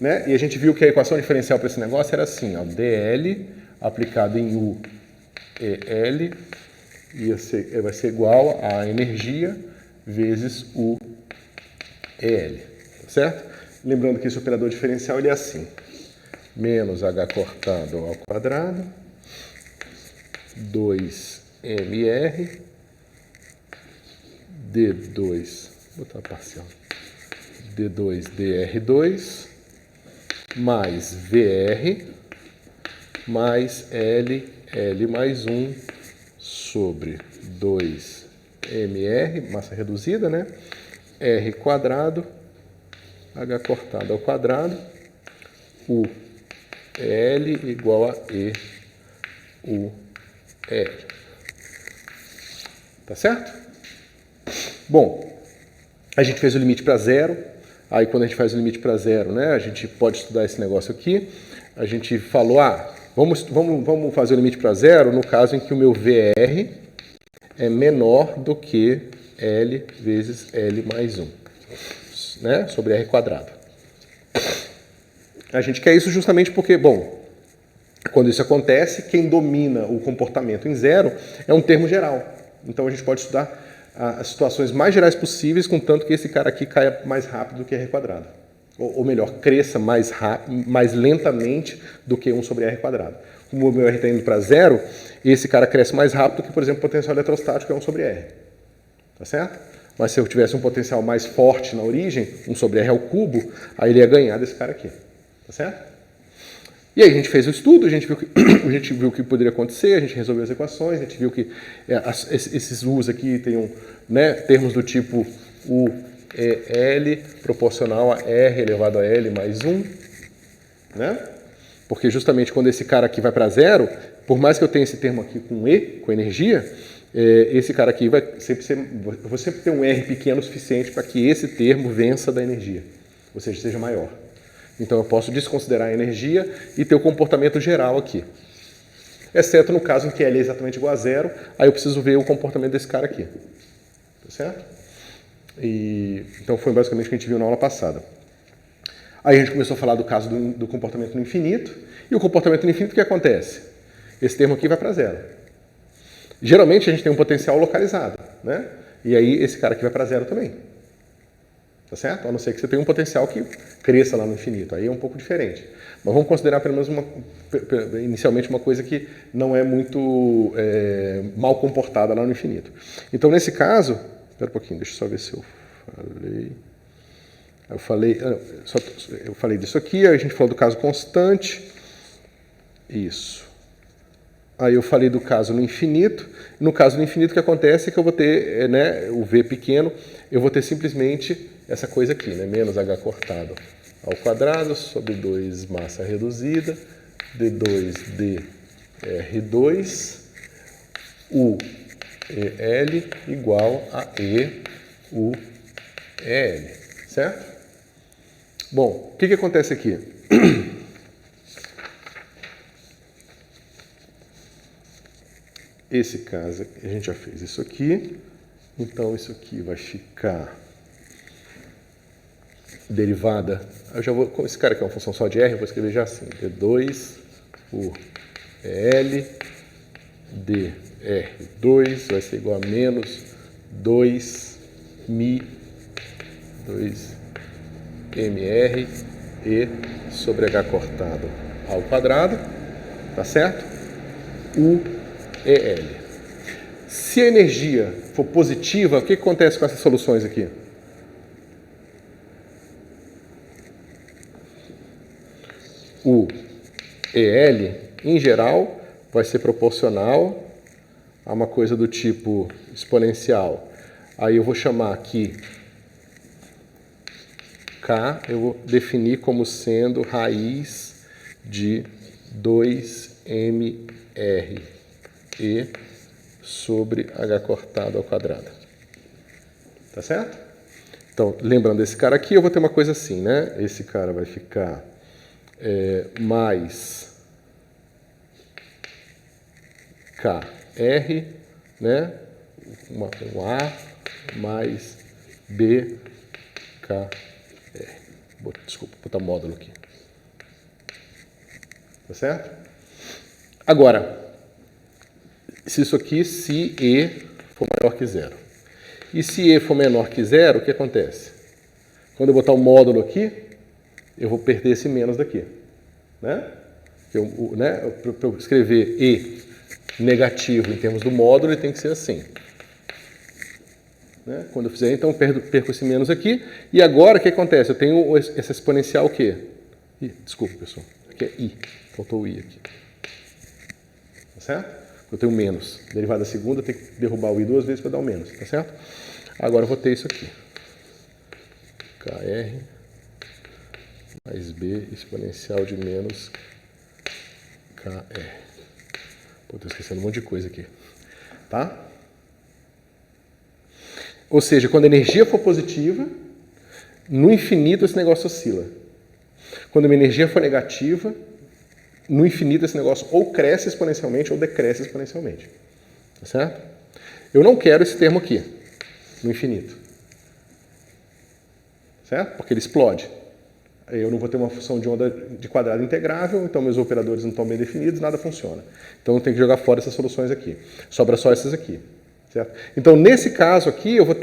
Speaker 1: Né? E a gente viu que a equação diferencial para esse negócio era assim, ó, dl aplicado em U e L vai ser igual a energia vezes U e L. Tá certo? Lembrando que esse operador diferencial ele é assim. Menos H cortado ao quadrado, 2mr, D2, vou botar parcial, D2 dr2, mais VR, mais L mais 1 sobre 2mr, massa reduzida, né? R quadrado, H cortado ao quadrado, U L igual a E U L. Tá certo? Bom, a gente fez o limite para zero. Aí quando a gente faz o limite para zero, né, a gente pode estudar esse negócio aqui. A gente falou, vamos fazer o limite para zero no caso em que o meu VR é menor do que L vezes L mais 1, né, sobre R quadrado. A gente quer isso justamente porque, bom, quando isso acontece, quem domina o comportamento em zero é um termo geral. Então a gente pode estudar as situações mais gerais possíveis, contanto que esse cara aqui caia mais rápido do que R quadrado. Ou melhor, cresça mais lentamente do que 1 sobre R quadrado. Como o meu R está indo para 0, esse cara cresce mais rápido que, por exemplo, o potencial eletrostático é 1 sobre R. Tá certo? Mas se eu tivesse um potencial mais forte na origem, 1 sobre R ao cubo, aí ele ia ganhar desse cara aqui. Tá certo? E aí a gente fez o estudo, a gente viu o que poderia acontecer, a gente resolveu as equações, a gente viu que esses U's aqui têm termos do tipo U e L proporcional a R elevado a L mais 1. Né? Porque justamente quando esse cara aqui vai para 0, por mais que eu tenha esse termo aqui com E, com energia, esse cara aqui vai sempre ser... Eu vou sempre ter um R pequeno o suficiente para que esse termo vença da energia, ou seja, seja maior. Então eu posso desconsiderar a energia e ter o comportamento geral aqui. Exceto no caso em que L é exatamente igual a 0, aí eu preciso ver o comportamento desse cara aqui. Tá certo? Então foi basicamente o que a gente viu na aula passada. Aí a gente começou a falar do caso do comportamento no infinito. E o comportamento no infinito, o que acontece? Esse termo aqui vai para 0. Geralmente a gente tem um potencial localizado, né? E aí esse cara aqui vai para 0 também. Tá certo? A não ser que você tenha um potencial que cresça lá no infinito. Aí é um pouco diferente. Mas vamos considerar pelo menos inicialmente uma coisa que não é muito mal comportada lá no infinito. Então, nesse caso... Espera um pouquinho, deixa eu só ver se eu falei... Eu falei disso aqui, aí a gente falou do caso constante. Isso. Aí eu falei do caso no infinito. No caso no infinito, o que acontece é que eu vou ter o V pequeno, eu vou ter simplesmente essa coisa aqui, menos H cortado ao quadrado sobre 2 massa reduzida, D2 dR2, U EL igual a E U EL, certo? Bom, o que acontece aqui? Esse caso, a gente já fez isso aqui, então isso aqui vai ficar derivada. Eu já vou, esse cara aqui é uma função só de R, eu vou escrever já assim, D2 U EL dR2 vai ser igual a menos 2 mR E sobre H cortado ao quadrado, tá certo? UEL. Se a energia for positiva, o que acontece com essas soluções aqui? O EL, em geral, vai ser proporcional a uma coisa do tipo exponencial. Aí eu vou chamar aqui K, eu vou definir como sendo raiz de 2mR E sobre H cortado ao quadrado. Tá certo? Então, lembrando desse cara aqui, eu vou ter uma coisa assim, né? Esse cara vai ficar mais KR, né? Um A mais BKR. Desculpa, vou botar módulo aqui. Tá certo? Agora, se isso aqui, se E for maior que 0. E se E for menor que 0, o que acontece? Quando eu botar o módulo aqui, eu vou perder esse menos daqui. Né? Para eu escrever E negativo em termos do módulo, ele tem que ser assim. Né? Quando eu fizer, então, eu perco esse menos aqui. E agora, o que acontece? Eu tenho essa exponencial o quê? Desculpa, pessoal. Aqui é I. Faltou o I aqui. Tá certo? Eu tenho menos. Derivada segunda, eu tenho que derrubar o I 2 vezes para dar o menos. Tá certo? Agora eu vou ter isso aqui. KR mais B exponencial de menos KR. Pô, estou esquecendo um monte de coisa aqui. Tá? Ou seja, quando a energia for positiva, no infinito esse negócio oscila. Quando a energia for negativa, no infinito esse negócio ou cresce exponencialmente ou decresce exponencialmente. Tá certo? Eu não quero esse termo aqui, no infinito. Certo? Porque ele explode. Eu não vou ter uma função de onda de quadrado integrável, então meus operadores não estão bem definidos, nada funciona. Então eu tenho que jogar fora essas soluções aqui. Sobra só essas aqui. Certo? Então, nesse caso aqui, eu vou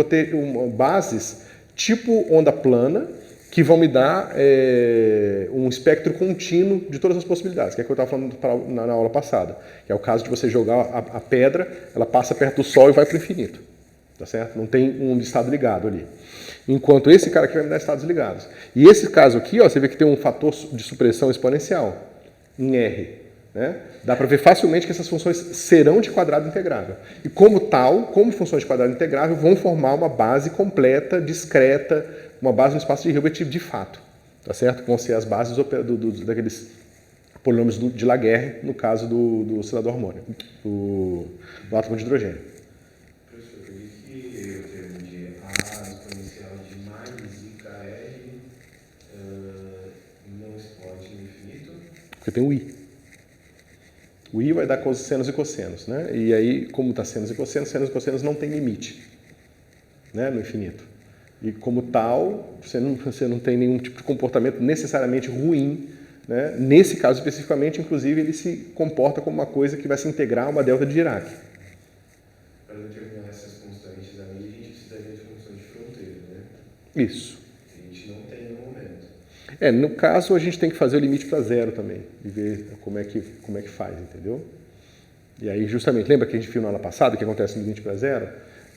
Speaker 1: ter bases tipo onda plana, que vão me dar um espectro contínuo de todas as possibilidades, que é o que eu estava falando na aula passada, que é o caso de você jogar a pedra, ela passa perto do Sol e vai para o infinito. Tá certo? Não tem um estado ligado ali. Enquanto esse cara aqui vai me dar estados ligados. E esse caso aqui, ó, você vê que tem um fator de supressão exponencial em R. Né? Dá para ver facilmente que essas funções serão de quadrado integrável. E como tal, como funções de quadrado integrável, vão formar uma base completa, discreta, uma base no espaço de Hilbert de fato. Tá certo? Vão ser as bases daqueles polinômios de Laguerre, no caso do oscilador harmônico, do átomo de hidrogênio.
Speaker 2: Professor, por que o termo de A exponencial de mais IKR não explode no infinito?
Speaker 1: Porque tem o I. O I vai dar sênos e cossenos, né? E aí, como está sênos e cossenos não tem limite, né? No infinito. E como tal, você não tem nenhum tipo de comportamento necessariamente ruim, né? Nesse caso especificamente, inclusive, ele se comporta como uma coisa que vai se integrar a uma delta de Dirac.
Speaker 2: Para determinar essas constantes ali, a gente precisaria de função de fronteira, né?
Speaker 1: Isso.
Speaker 2: A gente não tem no momento.
Speaker 1: No caso, a gente tem que fazer o limite para zero também, e ver como é que faz, entendeu? E aí, justamente, lembra que a gente viu na aula passada o que acontece no limite para zero?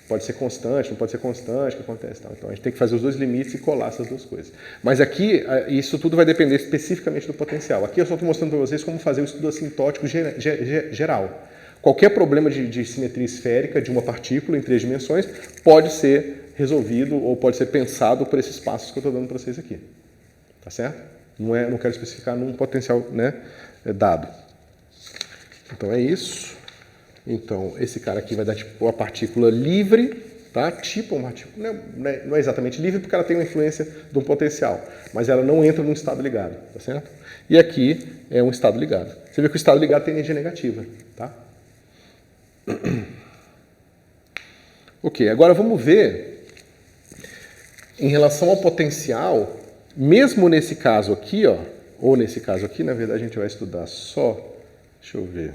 Speaker 1: Pode ser constante, não pode ser constante, o que acontece? Tal. Então, a gente tem que fazer os dois limites e colar essas duas coisas. Mas aqui, isso tudo vai depender especificamente do potencial. Aqui eu só estou mostrando para vocês como fazer o estudo assintótico geral. Qualquer problema de simetria esférica de uma partícula em 3 dimensões pode ser resolvido ou pode ser pensado por esses passos que eu estou dando para vocês aqui. Tá certo? Não quero especificar num potencial, né, dado. Então é isso. Então esse cara aqui vai dar tipo uma partícula livre, tá? Tipo uma partícula, não é exatamente livre porque ela tem uma influência de um potencial, mas ela não entra num estado ligado, tá certo? E aqui é um estado ligado. Você vê que o estado ligado tem energia negativa, tá? Ok, agora vamos ver em relação ao potencial. Mesmo nesse caso aqui, ó, ou nesse caso aqui, na verdade a gente vai estudar só, deixa eu ver,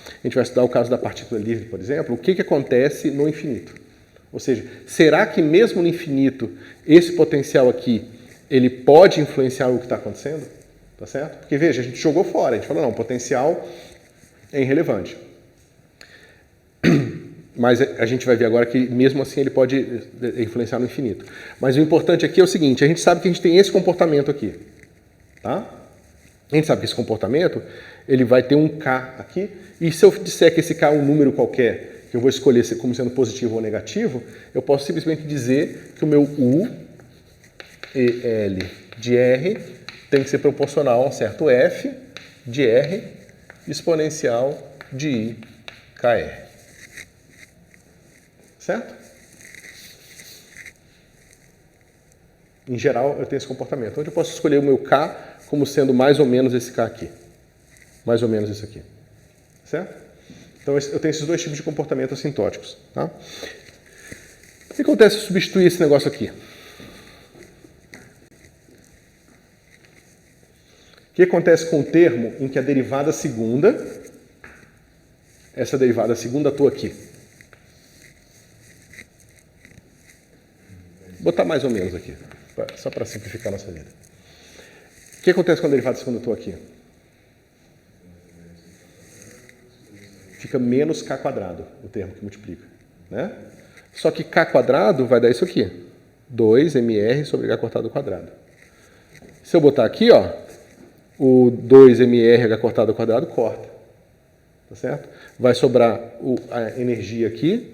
Speaker 1: a gente vai estudar o caso da partícula livre, por exemplo, o que acontece no infinito. Ou seja, será que mesmo no infinito, esse potencial aqui, ele pode influenciar o que está acontecendo? Tá certo? Porque veja, a gente jogou fora, a gente falou, não, o potencial é irrelevante. Mas a gente vai ver agora que, mesmo assim, ele pode influenciar no infinito. Mas o importante aqui é o seguinte, a gente sabe que a gente tem esse comportamento aqui. Tá? A gente sabe que esse comportamento, ele vai ter um K aqui, e se eu disser que esse K é um número qualquer, que eu vou escolher como sendo positivo ou negativo, eu posso simplesmente dizer que o meu U e L de R tem que ser proporcional a um certo F de R exponencial de I KR. Certo? Em geral, eu tenho esse comportamento. Onde eu posso escolher o meu K como sendo mais ou menos esse K aqui. Mais ou menos isso aqui. Certo? Então, eu tenho esses dois tipos de comportamento assintóticos. Tá? O que acontece se eu substituir esse negócio aqui? O que acontece com o termo em que a derivada segunda, essa derivada segunda atua aqui? Vou botar mais ou menos aqui, só para simplificar a nossa vida. O que acontece com a derivada segunda atua aqui? Fica menos k quadrado, o termo que multiplica. Né? Só que k quadrado vai dar isso aqui. 2mr sobre h cortado ao quadrado. Se eu botar aqui, ó, o 2mr h cortado ao quadrado corta. Tá certo? Vai sobrar a energia aqui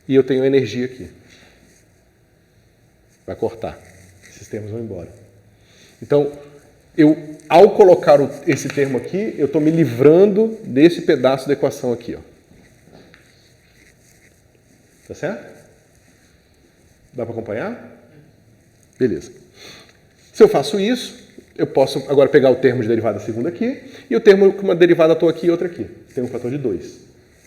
Speaker 1: e eu tenho a energia aqui. Vai cortar. Esses termos vão embora. Então, ao colocar esse termo aqui, eu estou me livrando desse pedaço da equação aqui. Ó. Tá certo? Dá para acompanhar? Beleza. Se eu faço isso, eu posso agora pegar o termo de derivada segunda aqui e o termo que uma derivada atua aqui e outra aqui. Tem um fator de 2.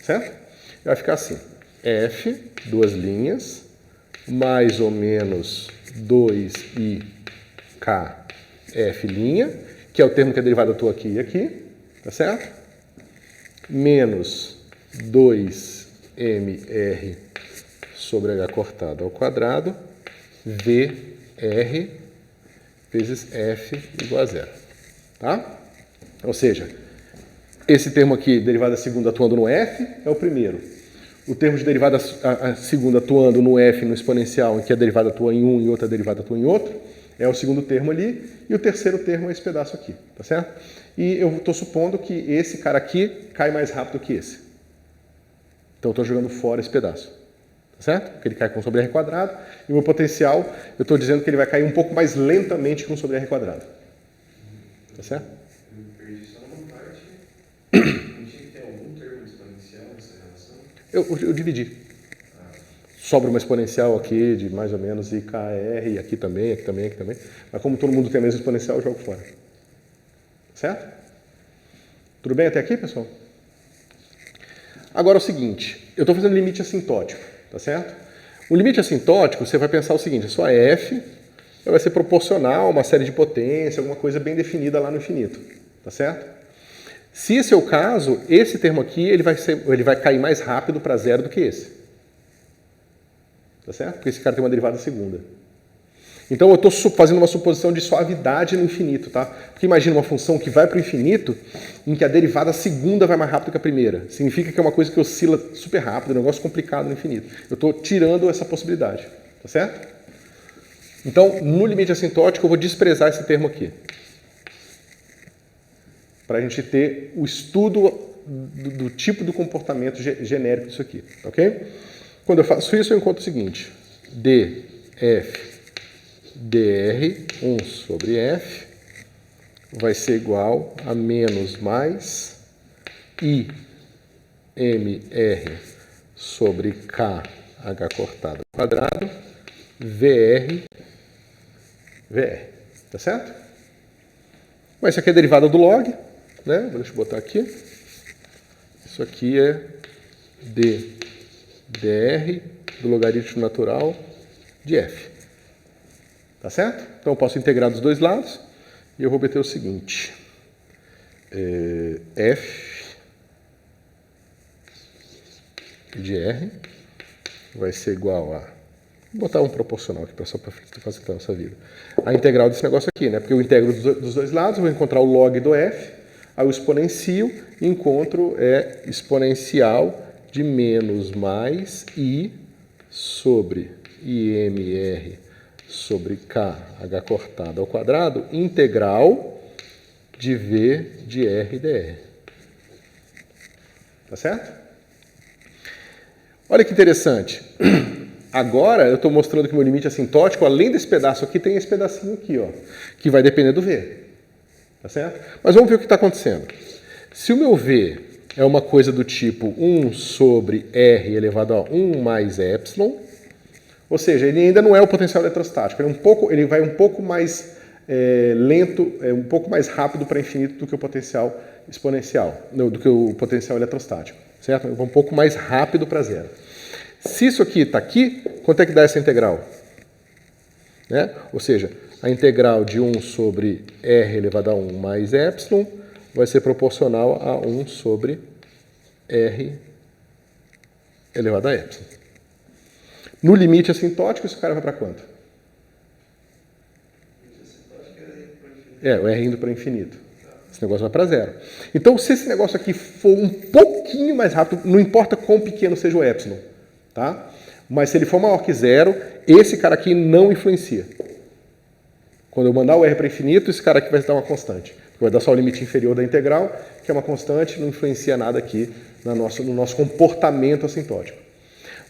Speaker 1: Certo? Vai ficar assim. F, duas linhas, mais ou menos 2i k f', que é o termo que a derivada atua aqui e aqui, tá certo? Menos 2 mr sobre h cortado ao quadrado, vr vezes f igual a zero. Tá? Ou seja, esse termo aqui, derivada segunda atuando no f, é o primeiro. O termo de derivada segunda atuando no f, no exponencial, em que a derivada atua em um e outra derivada atua em outro, é o segundo termo ali. E o terceiro termo é esse pedaço aqui, tá certo? E eu estou supondo que esse cara aqui cai mais rápido que esse. Então eu estou jogando fora esse pedaço. Tá certo? Porque ele cai com sobre r quadrado. E o meu potencial, eu estou dizendo que ele vai cair um pouco mais lentamente com sobre r quadrado. Tá certo?
Speaker 2: Eu perdi só uma parte. Não tinha que ter algum termo exponencial nessa relação?
Speaker 1: Eu dividi. Sobra uma exponencial aqui de mais ou menos IKR, e aqui também, aqui também, aqui também. Mas como todo mundo tem a mesma exponencial, eu jogo fora. Certo? Tudo bem até aqui, pessoal? Agora é o seguinte, eu estou fazendo limite assintótico, tá certo? O limite assintótico, você vai pensar o seguinte, a sua f vai ser proporcional a uma série de potência, alguma coisa bem definida lá no infinito, tá certo? Se esse é o caso, esse termo aqui ele vai cair mais rápido para zero do que esse. Tá certo? Porque esse cara tem uma derivada segunda. Então eu estou fazendo uma suposição de suavidade no infinito, tá? Porque imagina uma função que vai para o infinito, em que a derivada segunda vai mais rápido que a primeira. Significa que é uma coisa que oscila super rápido, um negócio complicado no infinito. Eu estou tirando essa possibilidade, tá certo? Então, no limite assintótico, eu vou desprezar esse termo aqui. Para a gente ter o estudo do tipo do comportamento genérico disso aqui, ok? Quando eu faço isso, eu encontro o seguinte, df dr 1 sobre f vai ser igual a menos mais i mr sobre k h cortado ao quadrado vr. Tá certo? Mas isso aqui é derivada do log, né? Deixa eu botar aqui. Isso aqui é dr do logaritmo natural de f. Tá certo? Então eu posso integrar dos dois lados e eu vou obter o seguinte. F de R vai ser igual a... Vou botar um proporcional aqui só para facilitar a nossa vida. A integral desse negócio aqui, né? Porque eu integro dos dois lados, vou encontrar o log do F, aí eu exponencio e encontro exponencial de menos mais I sobre IMR sobre K, H cortado ao quadrado, integral de V de R dr. Tá certo? Olha que interessante. Agora eu estou mostrando que meu limite assintótico, além desse pedaço aqui, tem esse pedacinho aqui, ó, que vai depender do V. Tá certo? Mas vamos ver o que está acontecendo. Se o meu V é uma coisa do tipo 1 sobre R elevado a 1 mais epsilon, ou seja, ele ainda não é o potencial eletrostático, ele vai um pouco mais lento, um pouco mais rápido para infinito do que o potencial exponencial, do que o potencial eletrostático, certo? Ele vai um pouco mais rápido para zero. Se isso aqui está aqui, quanto é que dá essa integral? Né? Ou seja, a integral de 1 sobre R elevado a 1 mais epsilon vai ser proporcional a 1 sobre R elevado a epsilon. No limite assintótico, esse cara vai para quanto? O R indo para infinito. Esse negócio vai para zero. Então, se esse negócio aqui for um pouquinho mais rápido, não importa quão pequeno seja o epsilon, tá? Mas se ele for maior que zero, esse cara aqui não influencia. Quando eu mandar o R para infinito, esse cara aqui vai dar uma constante. Vai dar só o limite inferior da integral, que é uma constante, não influencia nada aqui no nosso comportamento assintótico.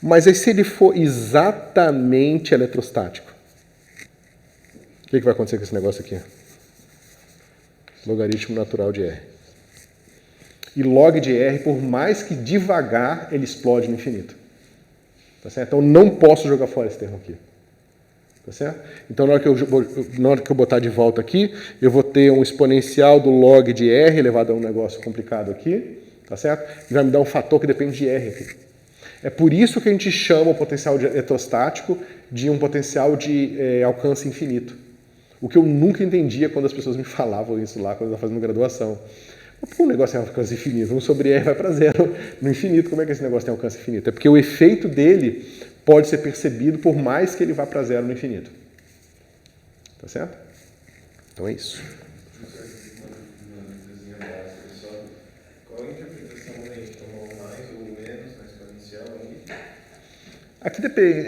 Speaker 1: Mas aí se ele for exatamente eletrostático, o que vai acontecer com esse negócio aqui? Logaritmo natural de R. E log de R, por mais que devagar, ele explode no infinito. Tá certo? Então não posso jogar fora esse termo aqui. Tá certo? Então na hora que eu botar de volta aqui, eu vou ter um exponencial do log de R elevado a um negócio complicado aqui. Tá certo? E vai me dar um fator que depende de R aqui. É por isso que a gente chama o potencial eletrostático de um potencial de alcance infinito. O que eu nunca entendia quando as pessoas me falavam isso lá, quando eu estava fazendo graduação. Por que o negócio tem alcance infinito? 1 sobre R vai para zero no infinito. Como é que esse negócio tem alcance infinito? É porque o efeito dele pode ser percebido por mais que ele vá para zero no infinito. Tá certo? Então é isso.
Speaker 2: Qual a interpretação a gente tomou mais ou menos na exponencial aí?
Speaker 1: Aqui depende,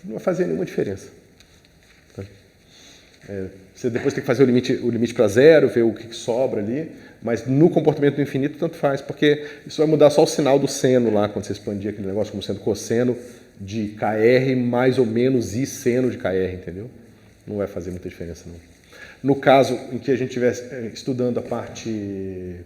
Speaker 1: não vai fazer nenhuma diferença. Tá? Você depois tem que fazer o limite para zero, ver o que sobra ali, mas no comportamento do infinito tanto faz, porque isso vai mudar só o sinal do seno lá, quando você expandir aquele negócio como sendo cosseno de KR mais ou menos I seno de KR, entendeu? Não vai fazer muita diferença, não. No caso em que a gente estiver estudando a parte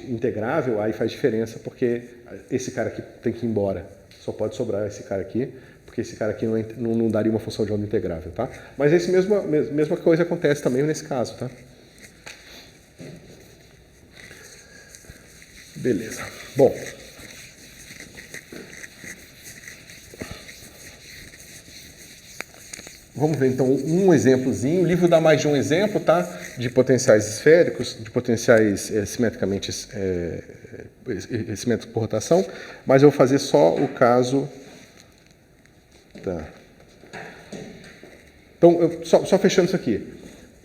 Speaker 1: integrável, aí faz diferença, porque esse cara aqui tem que ir embora. Só pode sobrar esse cara aqui, porque esse cara aqui não daria uma função de onda integrável, tá? Mas essa mesma coisa acontece também nesse caso, tá? Beleza. Bom. Vamos ver então um exemplozinho. O livro dá mais de um exemplo, tá? De potenciais esféricos, de potenciais simetricamente simétricos por rotação, mas eu vou fazer só o caso. Tá. Então, só fechando isso aqui.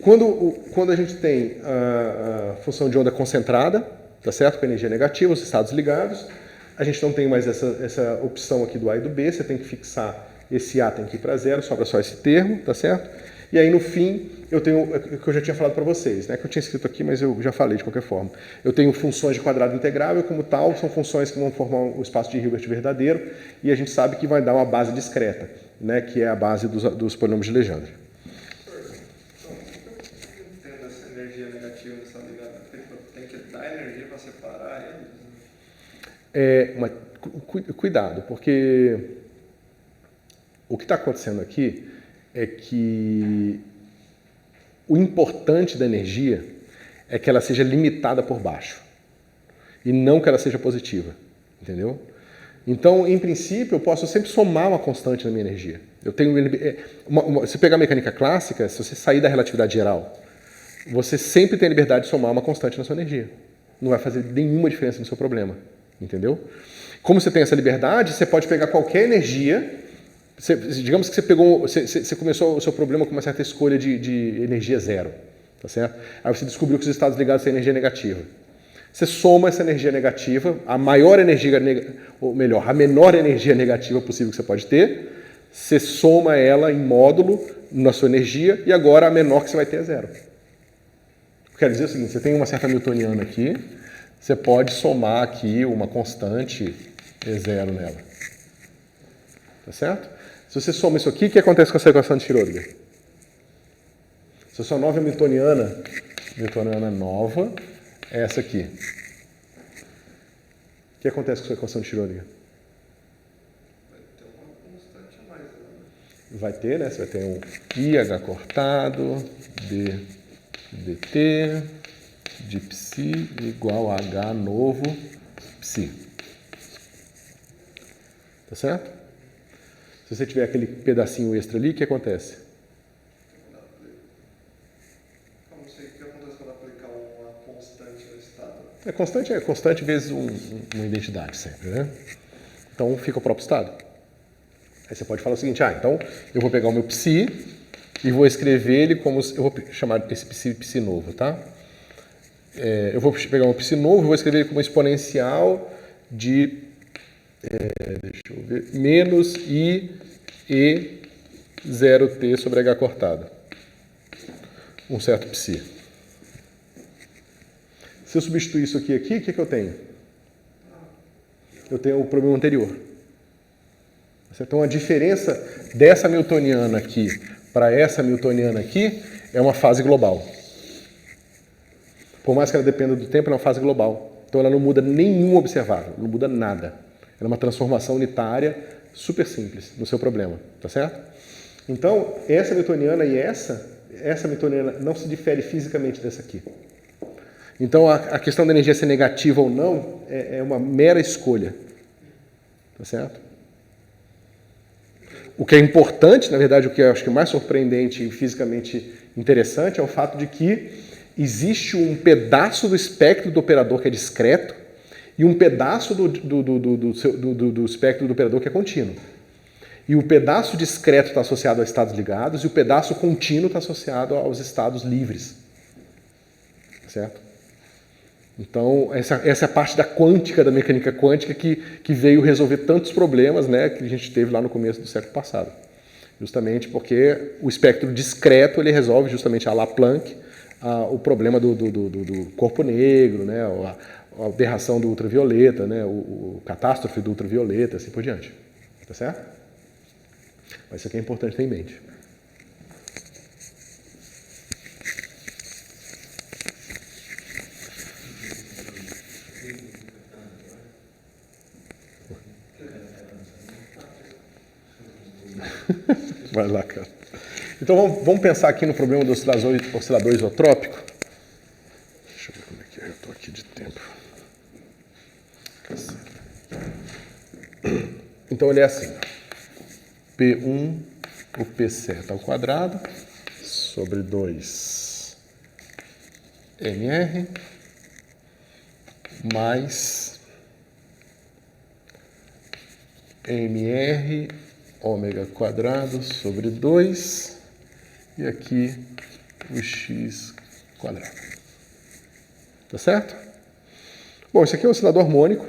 Speaker 1: Quando a gente tem a função de onda concentrada, tá certo? Com energia negativa, os estados ligados, a gente não tem mais essa opção aqui do A e do B, você tem que fixar esse A, tem que ir para zero, sobra só esse termo, tá certo? E aí no fim, eu tenho o que eu já tinha falado para vocês, né? Que eu tinha escrito aqui, mas eu já falei de qualquer forma. Eu tenho funções de quadrado integrável, como tal, são funções que vão formar o espaço de Hilbert verdadeiro, e a gente sabe que vai dar uma base discreta, né? Que é a base dos polinômios de Legendre.
Speaker 2: Tendo essa energia negativa nessa ligada, tem que dar energia para separar eles?
Speaker 1: Mas cuidado, porque o que está acontecendo aqui é que o importante da energia é que ela seja limitada por baixo e não que ela seja positiva, entendeu? Então, em princípio, eu posso sempre somar uma constante na minha energia. Eu tenho se pegar a mecânica clássica, se você sair da relatividade geral, você sempre tem a liberdade de somar uma constante na sua energia. Não vai fazer nenhuma diferença no seu problema, entendeu? Como você tem essa liberdade, você pode pegar qualquer energia. Digamos que você começou o seu problema com uma certa escolha de energia zero, tá certo? Aí você descobriu que os estados ligados têm energia negativa. Você soma essa energia negativa, a menor energia negativa possível que você pode ter, você soma ela em módulo na sua energia e agora a menor que você vai ter é zero. Quer dizer o seguinte, você tem uma certa newtoniana aqui, você pode somar aqui uma constante E0 nela. Tá certo? Se você soma isso aqui, o que acontece com essa equação de Schrödinger? Se a sua nova newtoniana nova, é essa aqui. O que acontece com a sua equação de Schrödinger?
Speaker 2: Vai ter uma constante a mais, né?
Speaker 1: Vai ter, né? Você vai ter um IH cortado, dt, de psi igual a H novo psi. Tá certo? Se você tiver aquele pedacinho extra ali, o que acontece?
Speaker 2: Eu não sei o que acontece quando aplicar uma constante no estado.
Speaker 1: É constante vezes uma identidade sempre, né? Então fica o próprio estado. Aí você pode falar o seguinte, então eu vou pegar o meu psi e vou escrever ele como, eu vou chamar esse psi novo, tá? Eu vou pegar um psi novo e vou escrever ele como exponencial de deixa eu ver, menos I e 0t sobre H cortado. Um certo psi. Se eu substituir isso aqui, o que eu tenho? Eu tenho o problema anterior. Então a diferença dessa newtoniana aqui para essa newtoniana aqui é uma fase global. Por mais que ela dependa do tempo, ela é uma fase global. Então ela não muda nenhum observável, não muda nada. Ela é uma transformação unitária super simples no seu problema, tá certo? Então, essa newtoniana e essa newtoniana não se difere fisicamente dessa aqui. Então, a questão da energia ser negativa ou não é uma mera escolha, tá certo? O que é importante, na verdade, o que eu acho que é mais surpreendente e fisicamente interessante é o fato de que existe um pedaço do espectro do operador que é discreto e um pedaço do espectro do operador que é contínuo. E o pedaço discreto está associado a estados ligados e o pedaço contínuo está associado aos estados livres. Certo? Então, essa é a parte da quântica, da mecânica quântica, que veio resolver tantos problemas, né, que a gente teve lá no começo do século passado. Justamente porque o espectro discreto ele resolve justamente a la Planck o problema do corpo negro, né, a aberração do ultravioleta, né, o catástrofe do ultravioleta, assim por diante. Tá certo? Mas isso aqui é importante ter em mente. Vai lá, cara. Então vamos pensar aqui no problema do oscilador isotrópico. Deixa eu ver como é que é. Eu estou aqui de tempo. Então ele é assim. P1, o P certo ao quadrado, sobre 2 MR, mais MR ômega quadrado sobre 2 e aqui o x quadrado. Tá certo? Bom, isso aqui é um oscilador harmônico,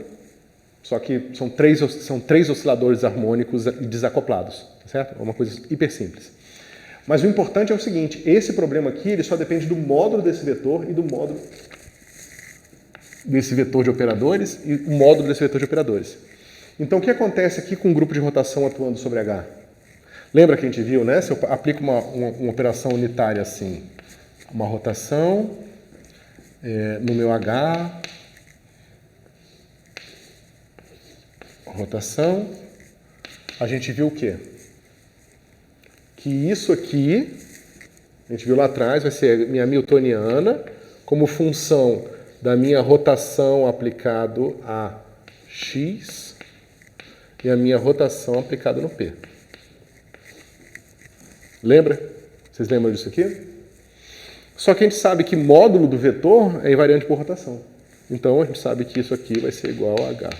Speaker 1: só que são três osciladores harmônicos desacoplados. Tá certo? É uma coisa hiper simples. Mas o importante é o seguinte, esse problema aqui ele só depende do módulo desse vetor e do módulo desse vetor de operadores e o módulo desse vetor de operadores. Então, o que acontece aqui com um grupo de rotação atuando sobre H? Lembra que a gente viu, né? Se eu aplico uma operação unitária assim, uma rotação no meu H, rotação, a gente viu o quê? Que isso aqui, a gente viu lá atrás, vai ser minha Hamiltoniana como função da minha rotação aplicado a x e a minha rotação aplicada no P. Lembra? Vocês lembram disso aqui? Só que a gente sabe que módulo do vetor é invariante por rotação. Então, a gente sabe que isso aqui vai ser igual a H.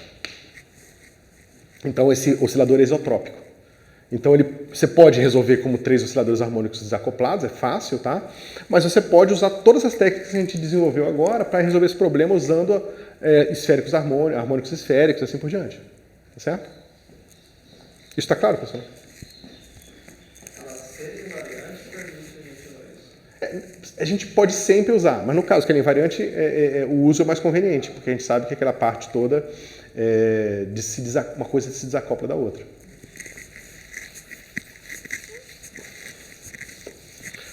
Speaker 1: Então, esse oscilador é isotrópico. Então, você pode resolver como 3 osciladores harmônicos desacoplados, é fácil, tá? Mas você pode usar todas as técnicas que a gente desenvolveu agora para resolver esse problema usando esféricos harmônicos esféricos, assim por diante. Tá certo? Isso está claro, pessoal? A gente pode sempre usar, mas no caso que ele é invariante, o uso é mais conveniente, porque a gente sabe que aquela parte toda, uma coisa se desacopla da outra.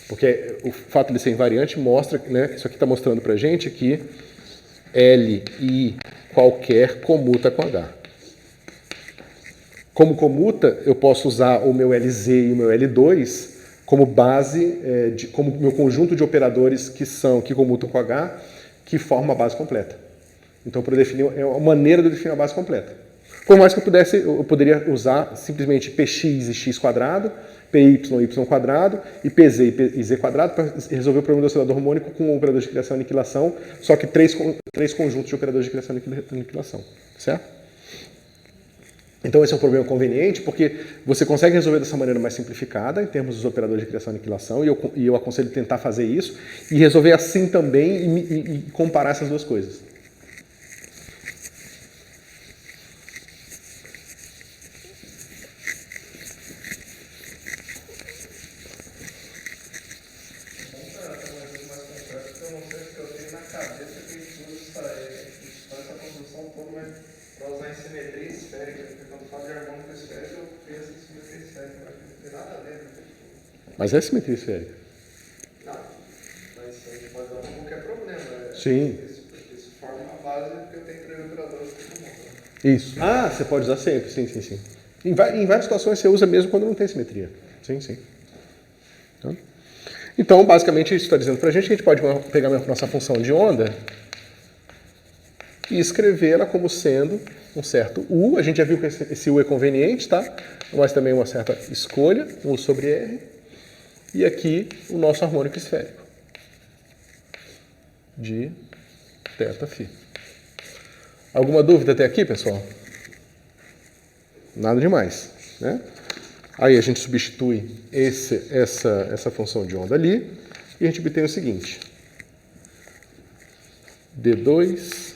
Speaker 1: Porque o fato de ser invariante mostra, né, isso aqui está mostrando para a gente que L I qualquer comuta com H. Como comuta, eu posso usar o meu LZ e o meu L2 como base, como meu conjunto de operadores que comutam com H, que formam uma base completa. Então, para definir, é uma maneira de definir a base completa. Por mais que eu poderia usar simplesmente Px e x quadrado, Py e y quadrado, e Pz e z quadrado para resolver o problema do oscilador harmônico com um operador de criação e aniquilação, só que três conjuntos de operadores de criação e aniquilação. Certo? Então, esse é um problema conveniente, porque você consegue resolver dessa maneira mais simplificada, em termos dos operadores de criação e aniquilação, e eu aconselho tentar fazer isso, e resolver assim também e comparar essas duas coisas. Mas é simetria esférica.
Speaker 2: Não, mas a gente pode dar qualquer problema.
Speaker 1: Sim.
Speaker 2: Isso forma uma base que eu tenho 3 operadores que comum.
Speaker 1: Isso. Ah, você pode usar sempre, sim. Em várias situações você usa mesmo quando não tem simetria. Sim. Então, basicamente, isso está dizendo para a gente que a gente pode pegar a nossa função de onda e escrevê-la como sendo um certo U. A gente já viu que esse U é conveniente, tá? Mas também uma certa escolha, U sobre R. E aqui o nosso harmônico esférico. de θ. Alguma dúvida até aqui, pessoal? Nada demais, né? Aí a gente substitui essa função de onda ali e a gente obtém o seguinte. D2,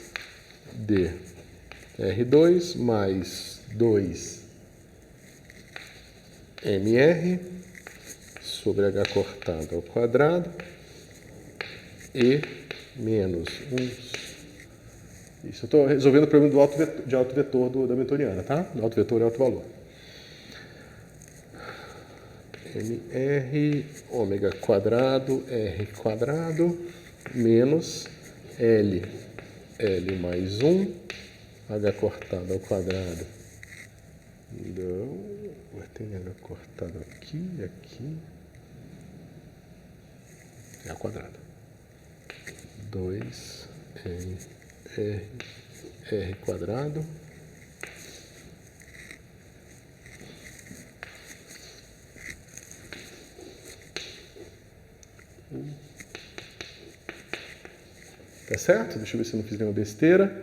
Speaker 1: dr2 mais 2mr sobre h cortado ao quadrado e menos 1. Isso, eu estou resolvendo o problema do alto vetor da vetoriana, tá? Do alto vetor é alto valor. mr ômega quadrado r quadrado menos L mais 1, h cortado ao quadrado. Não, tem h cortado aqui e aqui. É ao quadrado. 2r quadrado tá certo? Deixa eu ver se eu não fiz nenhuma besteira.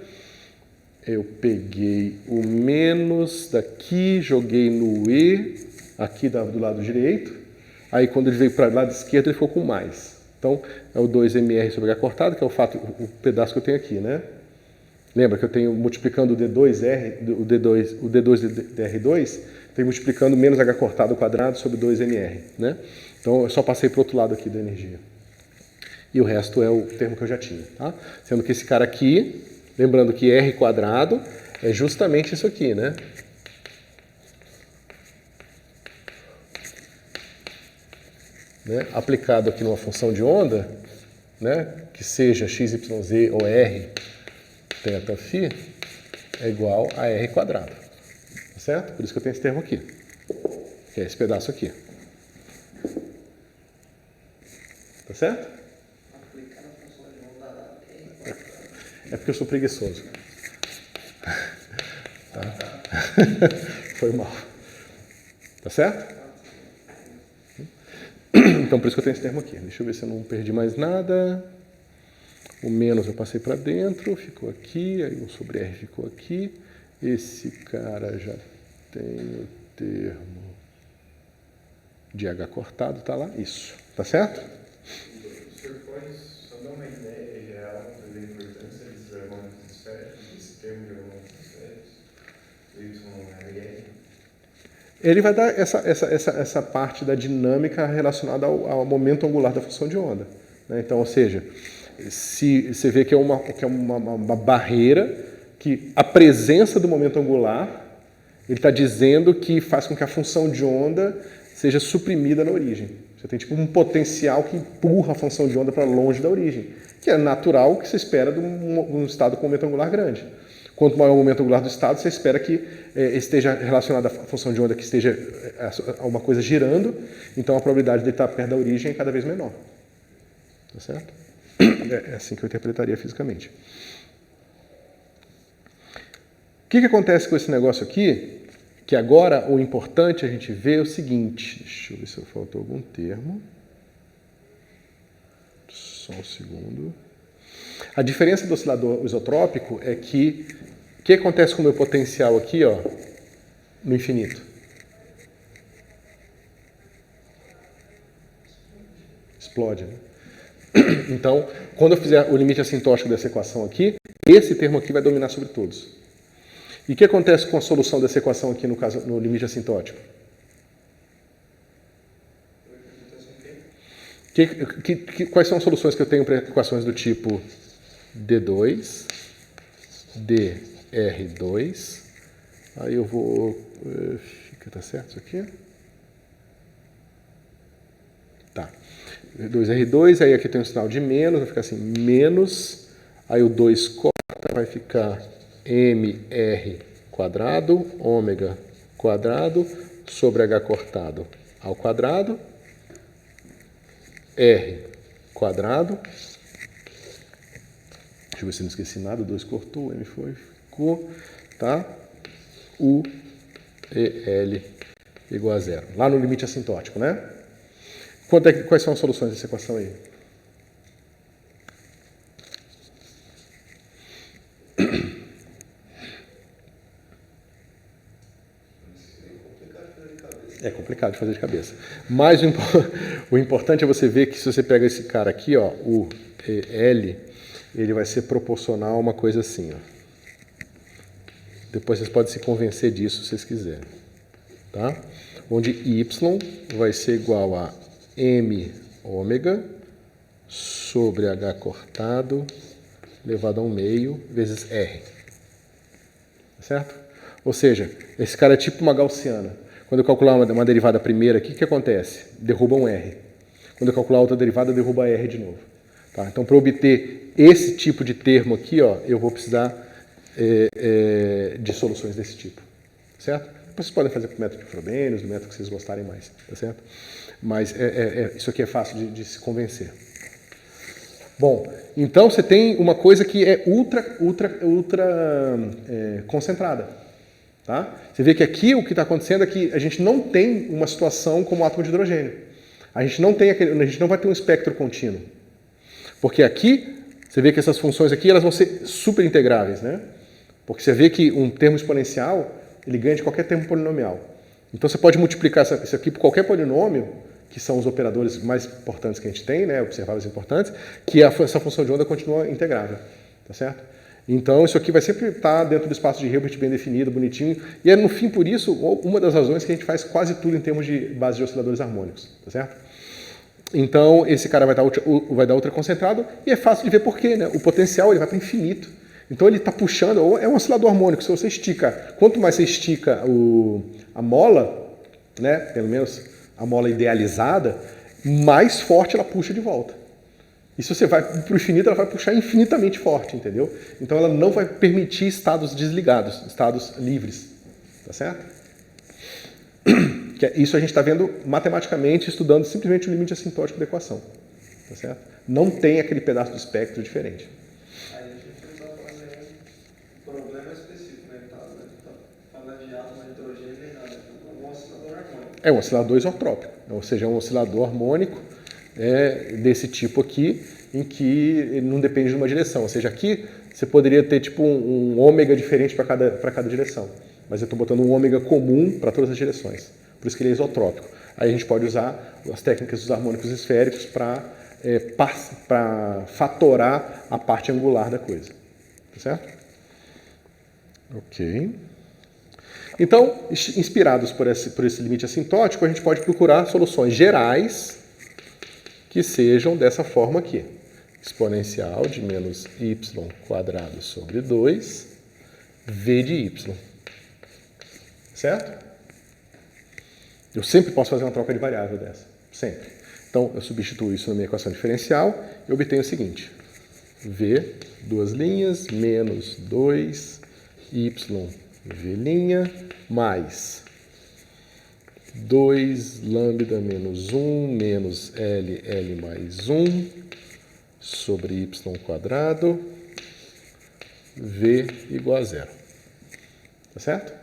Speaker 1: Eu peguei o menos daqui, joguei no E, aqui do lado direito. Aí quando ele veio para o lado esquerdo, ele ficou com mais. Então, é o 2mr sobre h cortado, que é o pedaço que eu tenho aqui, né? Lembra que eu tenho multiplicando o d2dr2, tenho multiplicando menos h cortado ao quadrado sobre 2mr, né? Então, eu só passei para o outro lado aqui da energia. E o resto é o termo que eu já tinha, tá? Sendo que esse cara aqui, lembrando que r quadrado é justamente isso aqui, né? Aplicado aqui numa função de onda, né? Que seja x, y, z ou r θφ, é igual a r quadrado. Tá certo? Por isso que eu tenho esse termo aqui, que é esse pedaço aqui. Tá certo? É porque eu sou preguiçoso. Tá? Foi mal. Tá certo? Então, por isso que eu tenho esse termo aqui. Deixa eu ver se eu não perdi mais nada. O menos eu passei para dentro, ficou aqui. Aí o sobre R ficou aqui. Esse cara já tem o termo de H cortado, tá lá. Isso. Tá certo?
Speaker 2: O senhor pode só dar uma ideia geral da importância desses harmônicos esféricos, desse termo de harmônicos esféricos, YR?
Speaker 1: Ele vai dar essa parte da dinâmica relacionada ao momento angular da função de onda, né? Então, ou seja, se você vê que é uma barreira que a presença do momento angular, ele está dizendo que faz com que a função de onda seja suprimida na origem. Você tem tipo um potencial que empurra a função de onda para longe da origem, que é natural que você espera de um estado com momento angular grande. Quanto maior o momento angular do estado, você espera que esteja relacionado à função de onda que esteja a uma coisa girando, então a probabilidade de estar perto da origem é cada vez menor. Tá certo? É assim que eu interpretaria fisicamente. O que acontece com esse negócio aqui? Que agora o importante a gente ver é o seguinte. Deixa eu ver se faltou algum termo. Só um segundo. A diferença do oscilador isotrópico é que o que acontece com o meu potencial aqui, ó, no infinito? Explode, né? Então, quando eu fizer o limite assintótico dessa equação aqui, esse termo aqui vai dominar sobre todos. E o que acontece com a solução dessa equação aqui no limite assintótico? Quais são as soluções que eu tenho para equações do tipo D2, dr2, aí eu vou... Tá certo isso aqui? Tá. 2R2, aí aqui tem um sinal de menos, vai ficar assim, menos, aí o 2 corta, vai ficar mr quadrado, ômega quadrado, sobre h cortado ao quadrado, r quadrado, deixa eu ver se não esqueci nada, 2 cortou, m ficou, tá? U e L igual a zero, lá no limite assintótico, né? Quais são as soluções dessa equação aí? É complicado de fazer de cabeça. Mas o importante é você ver que se você pega esse cara aqui, ó, o L, ele vai ser proporcional a uma coisa assim, ó. Depois vocês podem se convencer disso se vocês quiserem. Tá? Onde Y vai ser igual a M ômega sobre H cortado elevado a 1/2 vezes R. Certo? Ou seja, esse cara é tipo uma gaussiana. Quando eu calcular uma derivada primeira aqui, o que acontece? Derruba um R. Quando eu calcular outra derivada, derruba R de novo. Tá? Então, para obter esse tipo de termo aqui, ó, eu vou precisar de soluções desse tipo. Certo? Vocês podem fazer com o método de Frobenius, do método que vocês gostarem mais. Tá certo? Mas isso aqui é fácil de se convencer. Bom, então você tem uma coisa que é ultra concentrada. Tá? Você vê que aqui o que está acontecendo é que a gente não tem uma situação como o átomo de hidrogênio. A gente não vai ter um espectro contínuo. Porque aqui, você vê que essas funções aqui elas vão ser super integráveis, né? Porque você vê que um termo exponencial ele ganha de qualquer termo polinomial. Então você pode multiplicar isso aqui por qualquer polinômio, que são os operadores mais importantes que a gente tem, né, observáveis importantes, que essa função de onda continua integrável. Tá certo? Então, isso aqui vai sempre estar dentro do espaço de Hilbert bem definido, bonitinho. E é, no fim, por isso, uma das razões que a gente faz quase tudo em termos de base de osciladores harmônicos. Tá certo? Então, esse cara vai dar ultra concentrado e é fácil de ver por quê, né? O potencial ele vai para o infinito. Então, ele está puxando, é um oscilador harmônico. Se você estica, quanto mais você estica a mola, né, pelo menos a mola idealizada, mais forte ela puxa de volta. E se você vai para o infinito, ela vai puxar infinitamente forte, entendeu? Então ela não vai permitir estados desligados, estados livres. Tá certo? Isso a gente está vendo matematicamente, estudando simplesmente o limite assintótico da equação. Tá certo? Não tem aquele pedaço do espectro diferente.
Speaker 3: Aí a gente não está fazendo um problema específico, né? Está falando de átomo de hidrogênio nem nada. É um oscilador harmônico.
Speaker 1: É um oscilador isotrópico, ou seja, é um oscilador harmônico desse tipo aqui, em que ele não depende de uma direção. Ou seja, aqui você poderia ter tipo um ômega diferente para cada direção. Mas eu estou botando um ômega comum para todas as direções. Por isso que ele é isotrópico. Aí a gente pode usar as técnicas dos harmônicos esféricos para fatorar a parte angular da coisa. Tá certo? Ok. Então, inspirados por esse limite assintótico, a gente pode procurar soluções gerais que sejam dessa forma aqui. Exponencial de menos y quadrado sobre 2, v de y. Certo? Eu sempre posso fazer uma troca de variável dessa. Sempre. Então, eu substituo isso na minha equação diferencial e obtenho o seguinte. V, duas linhas, menos 2, y, v', mais 2 lambda menos 1 menos L mais 1 sobre y quadrado, v igual a 0. Tá certo?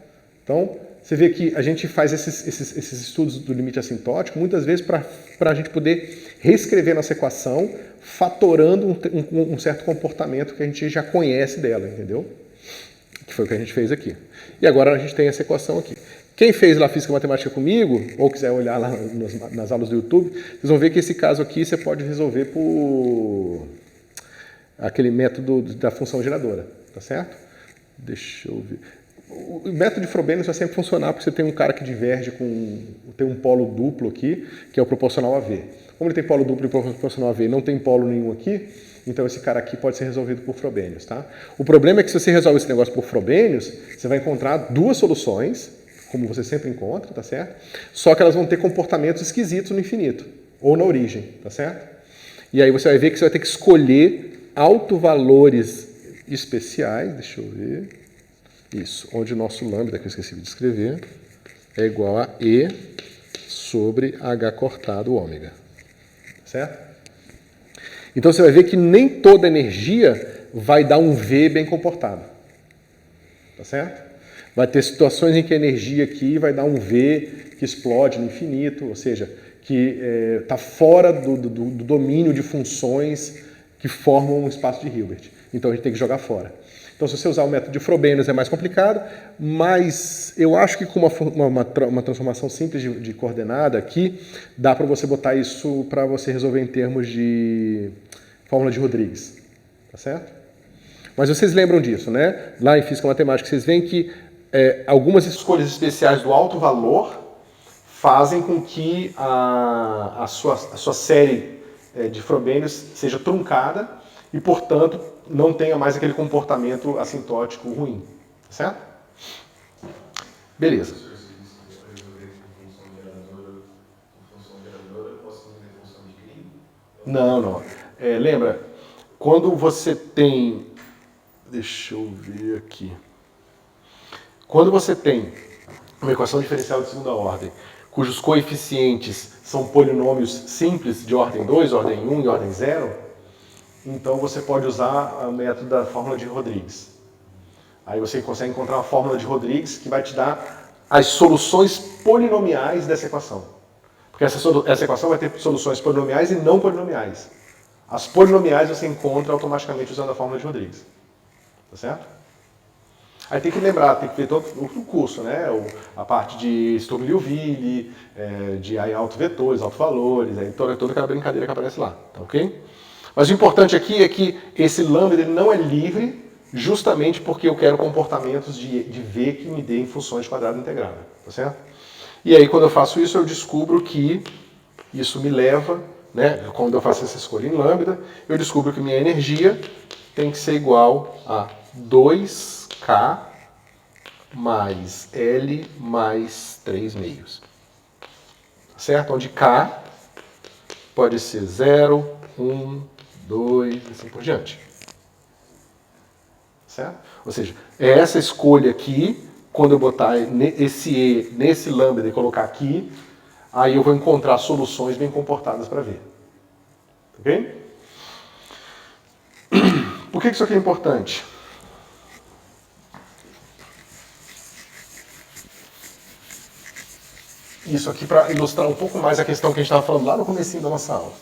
Speaker 1: Então, você vê que a gente faz esses estudos do limite assintótico muitas vezes para a gente poder reescrever nossa equação fatorando um certo comportamento que a gente já conhece dela, entendeu? Que foi o que a gente fez aqui. E agora a gente tem essa equação aqui. Quem fez lá Física e Matemática comigo, ou quiser olhar lá nas aulas do YouTube, vocês vão ver que esse caso aqui você pode resolver por aquele método da função geradora, tá certo? Deixa eu ver. O método de Frobenius vai sempre funcionar porque você tem um cara que diverge tem um polo duplo aqui, que é o proporcional a V. Como ele tem polo duplo e proporcional a V e não tem polo nenhum aqui, então esse cara aqui pode ser resolvido por Frobenius, tá? O problema é que se você resolve esse negócio por Frobenius, você vai encontrar duas soluções, como você sempre encontra, tá certo? Só que elas vão ter comportamentos esquisitos no infinito, ou na origem, tá certo? E aí você vai ver que você vai ter que escolher autovalores especiais, deixa eu ver, isso, onde o nosso lambda, que eu esqueci de escrever, é igual a E sobre H cortado ômega, certo? Então você vai ver que nem toda energia vai dar um V bem comportado, tá certo? Vai ter situações em que a energia aqui vai dar um V que explode no infinito, ou seja, que está fora do domínio de funções que formam um espaço de Hilbert. Então a gente tem que jogar fora. Então Então, se você usar o método de Frobenius é mais complicado, mas eu acho que com uma transformação simples de coordenada aqui, dá para você botar isso para você resolver em termos de fórmula de Rodrigues. Tá certo? Mas vocês lembram disso, né? Lá em Física Matemática, vocês veem que algumas escolhas especiais do alto valor fazem com que a sua série de Frobenius seja truncada e, portanto, não tenha mais aquele comportamento assintótico ruim. Certo? Beleza. Não. Lembra, quando você tem... Deixa eu ver aqui. Quando você tem uma equação diferencial de segunda ordem, cujos coeficientes são polinômios simples de ordem 2, ordem 1 e ordem 0, então você pode usar o método da fórmula de Rodrigues. Aí você consegue encontrar uma fórmula de Rodrigues que vai te dar as soluções polinomiais dessa equação. Porque essa equação vai ter soluções polinomiais e não polinomiais. As polinomiais você encontra automaticamente usando a fórmula de Rodrigues. Tá certo? Aí tem que lembrar, tem que ver todo o curso, né? A parte de Sturm-Liouville, de autovetores, autovalores, toda aquela brincadeira que aparece lá, tá ok? Mas o importante aqui é que esse lambda ele não é livre, justamente porque eu quero comportamentos de V que me deem funções de quadrado integrado, tá certo? E aí quando eu faço isso, eu descubro que isso me leva, né? Quando eu faço essa escolha em lambda, eu descubro que minha energia tem que ser igual a 2K mais L mais 3 meios. Certo? Onde K pode ser 0, 1, 2 e assim por diante. Certo? Ou seja, é essa escolha aqui, quando eu botar esse E nesse lambda e colocar aqui, aí eu vou encontrar soluções bem comportadas para ver. Ok? Por que isso aqui é importante? Isso aqui para ilustrar um pouco mais a questão que a gente estava falando lá no comecinho da nossa aula.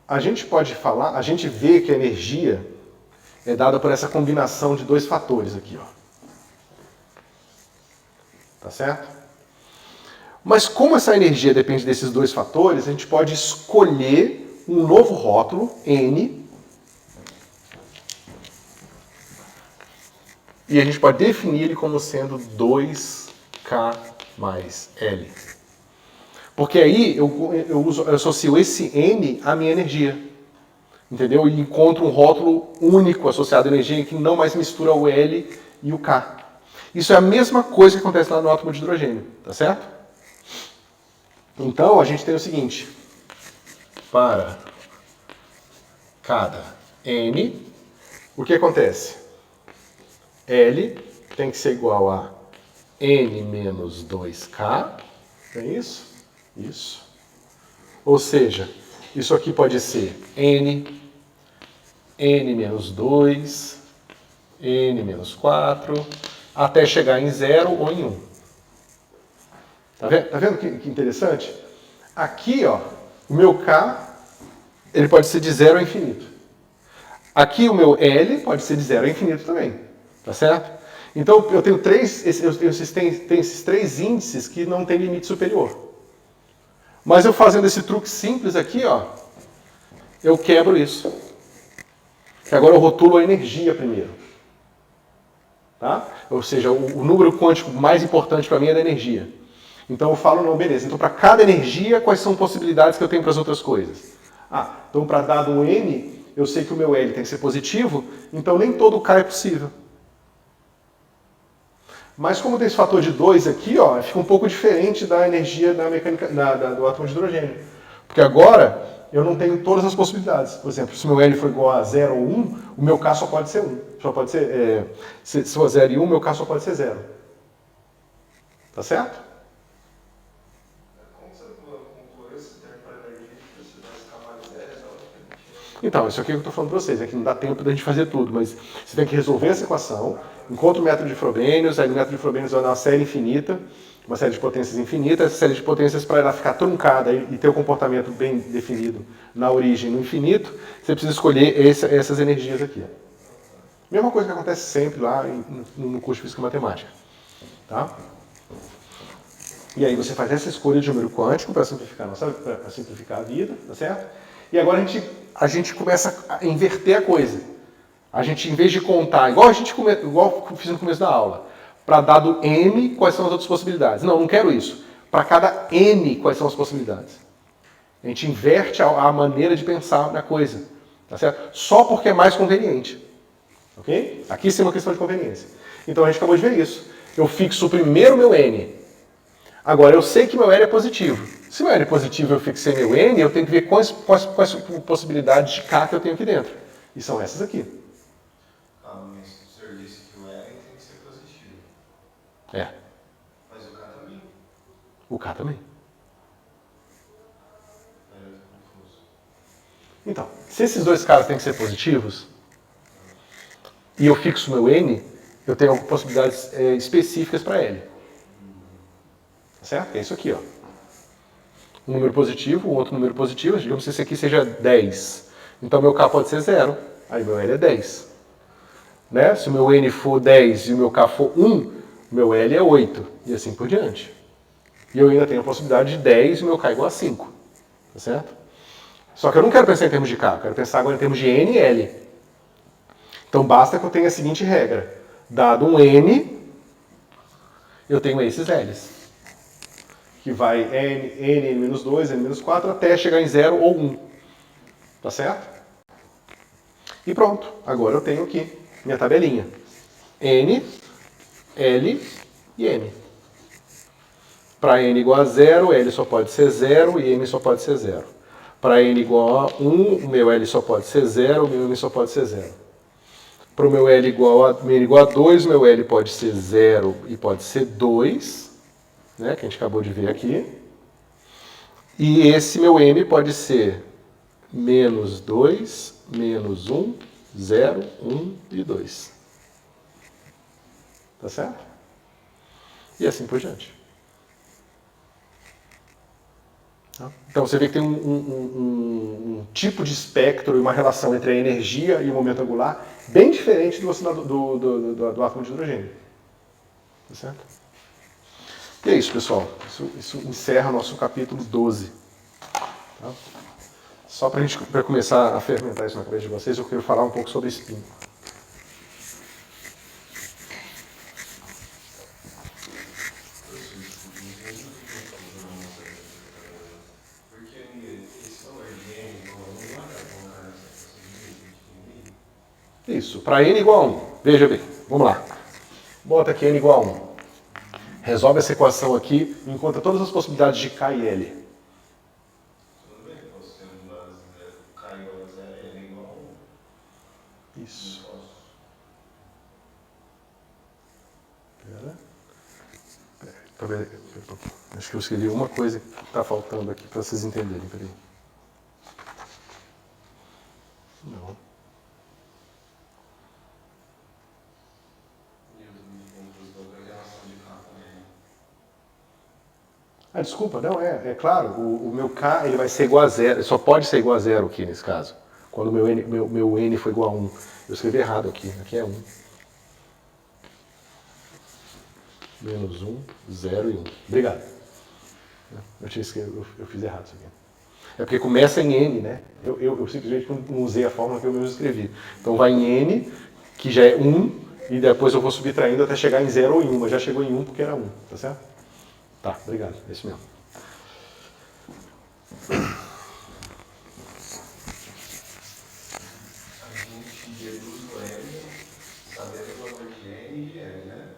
Speaker 1: A gente pode falar, a gente vê que a energia é dada por essa combinação de dois fatores aqui, ó. Tá certo? Mas como essa energia depende desses dois fatores, a gente pode escolher um novo rótulo, N, e a gente pode definir ele como sendo 2K mais L. Porque aí eu associo esse N à minha energia. Entendeu? E encontro um rótulo único associado à energia que não mais mistura o L e o K. Isso é a mesma coisa que acontece lá no átomo de hidrogênio. Tá certo? Então a gente tem o seguinte. Para cada N, o que acontece? L tem que ser igual a N menos 2K. É isso? Isso. Ou seja, isso aqui pode ser N menos 2, N menos 4, até chegar em 0 ou em 1. Tá vendo que interessante? Aqui, ó, o meu K, ele pode ser de 0 a infinito. Aqui o meu L pode ser de 0 a infinito também. Tá certo? Então eu tenho esses três índices que não tem limite superior. Mas eu fazendo esse truque simples aqui, ó, eu quebro isso. Que agora eu rotulo a energia primeiro. Tá? Ou seja, o número quântico mais importante para mim é da energia. Então eu falo, não, beleza, então para cada energia, quais são possibilidades que eu tenho para as outras coisas? Então para dado um N, eu sei que o meu L tem que ser positivo, então nem todo K é possível. Mas como tem esse fator de 2 aqui, ó, fica um pouco diferente da energia da mecânica, do átomo de hidrogênio. Porque agora eu não tenho todas as possibilidades. Por exemplo, se o meu L for igual a 0 ou 1, o meu K só pode ser 1. Só pode ser, se for 0 e 1, o meu K só pode ser 0. Tá certo?
Speaker 3: Como você calculou esse termo para energia de velocidade K mais 0?
Speaker 1: Então, isso aqui que eu estou falando para vocês, é que não dá tempo da gente fazer tudo, mas você tem que resolver essa equação, encontra o método de Frobenius, aí no método de Frobenius vai dar uma série infinita, uma série de potências infinitas, essa série de potências, para ela ficar truncada e ter o comportamento bem definido na origem no infinito, você precisa escolher essas energias aqui. Mesma coisa que acontece sempre lá no curso de Física e Matemática. Tá? E aí você faz essa escolha de número quântico para simplificar, para simplificar a vida, tá certo? E agora a gente começa a inverter a coisa. A gente, em vez de contar, igual eu fiz no começo da aula, para dado n, quais são as outras possibilidades? Não quero isso. Para cada n, quais são as possibilidades? A gente inverte a maneira de pensar na coisa, tá certo? Só porque é mais conveniente. Ok? Aqui sim é uma questão de conveniência. Então a gente acabou de ver isso. Eu fixo primeiro meu n. Agora, eu sei que meu L é positivo. Se meu L é positivo e eu fixei meu N, eu tenho que ver quais possibilidades de K que eu tenho aqui dentro. E são essas aqui.
Speaker 2: Mas o senhor disse que o L tem que ser positivo.
Speaker 1: É.
Speaker 2: Mas o K também.
Speaker 1: O K também.
Speaker 2: Eu tô confuso.
Speaker 1: Então, se esses dois caras têm que ser positivos, e eu fixo meu N, eu tenho possibilidades específicas para L. Certo? É isso aqui, ó. Um número positivo, um outro número positivo, digamos que esse aqui seja 10. Então meu K pode ser 0, aí meu L é 10. Né? Se o meu N for 10 e o meu K for 1, meu L é 8, e assim por diante. E eu ainda tenho a possibilidade de 10 e o meu K igual a 5. Tá certo? Só que eu não quero pensar em termos de K, eu quero pensar agora em termos de N e L. Então basta que eu tenha a seguinte regra. Dado um N, eu tenho esses L's. Que vai n-2, n-4, até chegar em 0 ou 1. Tá certo? E pronto. Agora eu tenho aqui minha tabelinha. N, L e M. Para n igual a 0, L só pode ser 0 e M só pode ser 0. Para n igual a 1, o meu L só pode ser 0, o meu M só pode ser 0. Para o meu L igual a 2, meu L pode ser 0 e pode ser 2, né, que a gente acabou de ver aqui. E esse meu M pode ser menos 2, menos 1, 0, 1 e 2. Tá certo? E assim por diante. Então você vê que tem um tipo de espectro e uma relação entre a energia e o momento angular bem diferente do átomo de hidrogênio. Tá certo? E é isso, pessoal. Isso encerra nosso capítulo 12. Tá? Só para começar a fermentar isso na cabeça de vocês, eu quero falar um pouco sobre spin. Isso, para n igual a 1. Veja bem, vamos lá. Bota aqui n igual a 1. Resolve essa equação aqui e encontra todas as possibilidades de K e L.
Speaker 2: Tudo bem, você K igual a 0 e L igual a 1.
Speaker 1: Isso. Pera. Acho que eu escrevi uma coisa que está faltando aqui para vocês entenderem. Peraí. Não. Ah, desculpa, não, é claro, o meu K ele vai ser igual a 0, só pode ser igual a 0 aqui nesse caso, quando meu N for igual a 1. Eu escrevi errado aqui é 1. Menos 1, 0 e 1. Obrigado. Eu fiz errado isso aqui. É porque começa em N, né? Eu simplesmente não usei a fórmula que eu mesmo escrevi. Então vai em N, que já é 1, e depois eu vou subtraindo até chegar em 0 ou em 1, mas já chegou em 1 porque era 1, tá certo? Tá, obrigado. É isso mesmo.
Speaker 2: A gente deduz o L sabendo o valor de N e L, né?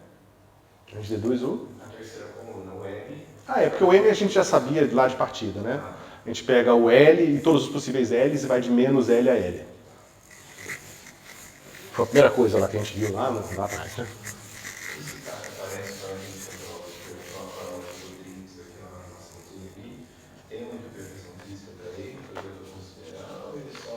Speaker 1: A gente deduz o?
Speaker 2: A terceira coluna, o L.
Speaker 1: Ah, é porque o N a gente já sabia lá de partida, né? A gente pega o L e todos os possíveis L's e vai de menos L a L. Foi a primeira coisa lá que a gente viu lá atrás, né?
Speaker 2: Esse cara aparece para a gente para o Rodrigues aqui na nossa TV. Tem uma interpretação física para ele, que eu estou considerando, ou ele só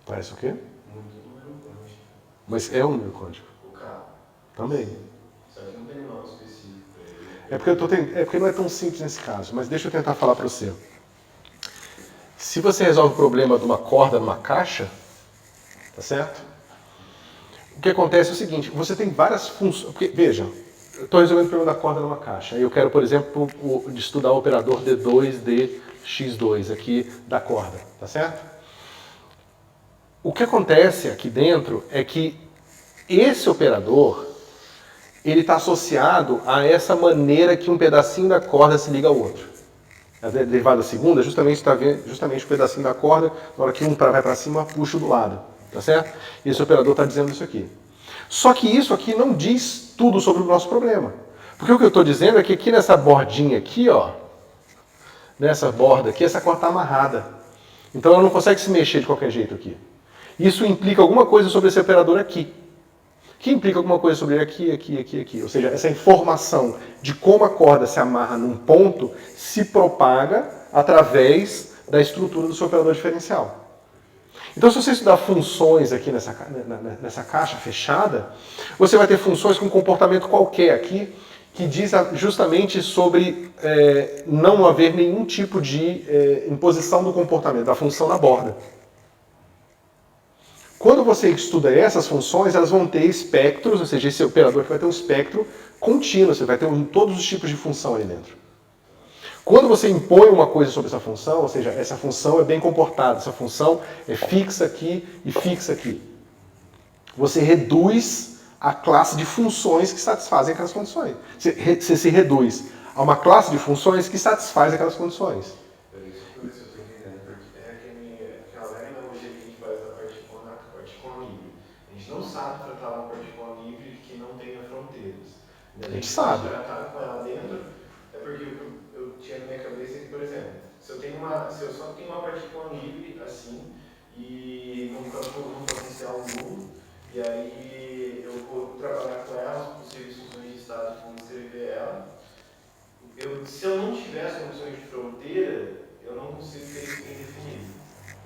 Speaker 1: Parece o quê?
Speaker 2: Muito número quântico.
Speaker 1: Mas é um número quântico.
Speaker 2: O K.
Speaker 1: Também.
Speaker 2: Só que não tem um nome específico pra ele.
Speaker 1: É porque não é tão simples nesse caso, mas deixa eu tentar falar para você. Se você resolve o problema de uma corda numa caixa, tá certo? O que acontece é o seguinte, você tem várias funções. Porque, veja, eu estou resolvendo o problema da corda numa caixa. Aí eu quero, por exemplo, estudar o operador D2, DX2 aqui da corda, tá certo? O que acontece aqui dentro é que esse operador, ele está associado a essa maneira que um pedacinho da corda se liga ao outro. A derivada segunda justamente o pedacinho da corda, na hora que um vai para cima, puxa do lado. Tá certo? E esse operador está dizendo isso aqui. Só que isso aqui não diz tudo sobre o nosso problema. Porque o que eu estou dizendo é que aqui nessa bordinha aqui, ó, nessa borda aqui, essa corda está amarrada. Então ela não consegue se mexer de qualquer jeito aqui. Isso implica alguma coisa sobre esse operador aqui. Que implica alguma coisa sobre ele aqui. Ou seja, essa informação de como a corda se amarra num ponto se propaga através da estrutura do seu operador diferencial. Então, se você estudar funções aqui nessa caixa fechada, você vai ter funções com um comportamento qualquer aqui, que diz justamente sobre não haver nenhum tipo de imposição do comportamento, da função na borda. Quando você estuda essas funções, elas vão ter espectros, ou seja, esse operador vai ter um espectro contínuo, você vai ter todos os tipos de função ali dentro. Quando você impõe uma coisa sobre essa função, ou seja, essa função é bem comportada, essa função é fixa aqui e fixa aqui, você reduz a classe de funções que satisfazem aquelas condições. Você se reduz a uma classe de funções que satisfaz aquelas condições.
Speaker 2: Não sabe tratar uma partícula livre que não tenha fronteiras.
Speaker 1: A gente sabe.
Speaker 2: Tratar com ela dentro, é porque eu tinha na minha cabeça que, por exemplo, se eu só tenho uma partícula livre assim, e num potencial nulo, e aí eu vou trabalhar com ela, as possíveis funções de estado que vão descrever ela, se eu não tiver as funções de fronteira, eu não consigo ter isso bem definido.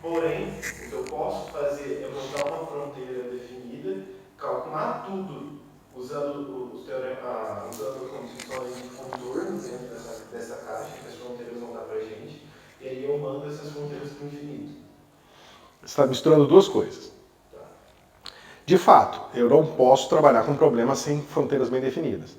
Speaker 2: Porém, o que eu posso fazer é montar uma fronteira definida, calcular tudo usando condições de contorno dentro dessa caixa, que as fronteiras vão dar para a gente, e aí eu mando essas fronteiras para o infinito.
Speaker 1: Você está misturando duas coisas.
Speaker 2: Tá.
Speaker 1: De fato, eu não posso trabalhar com problemas sem fronteiras bem definidas.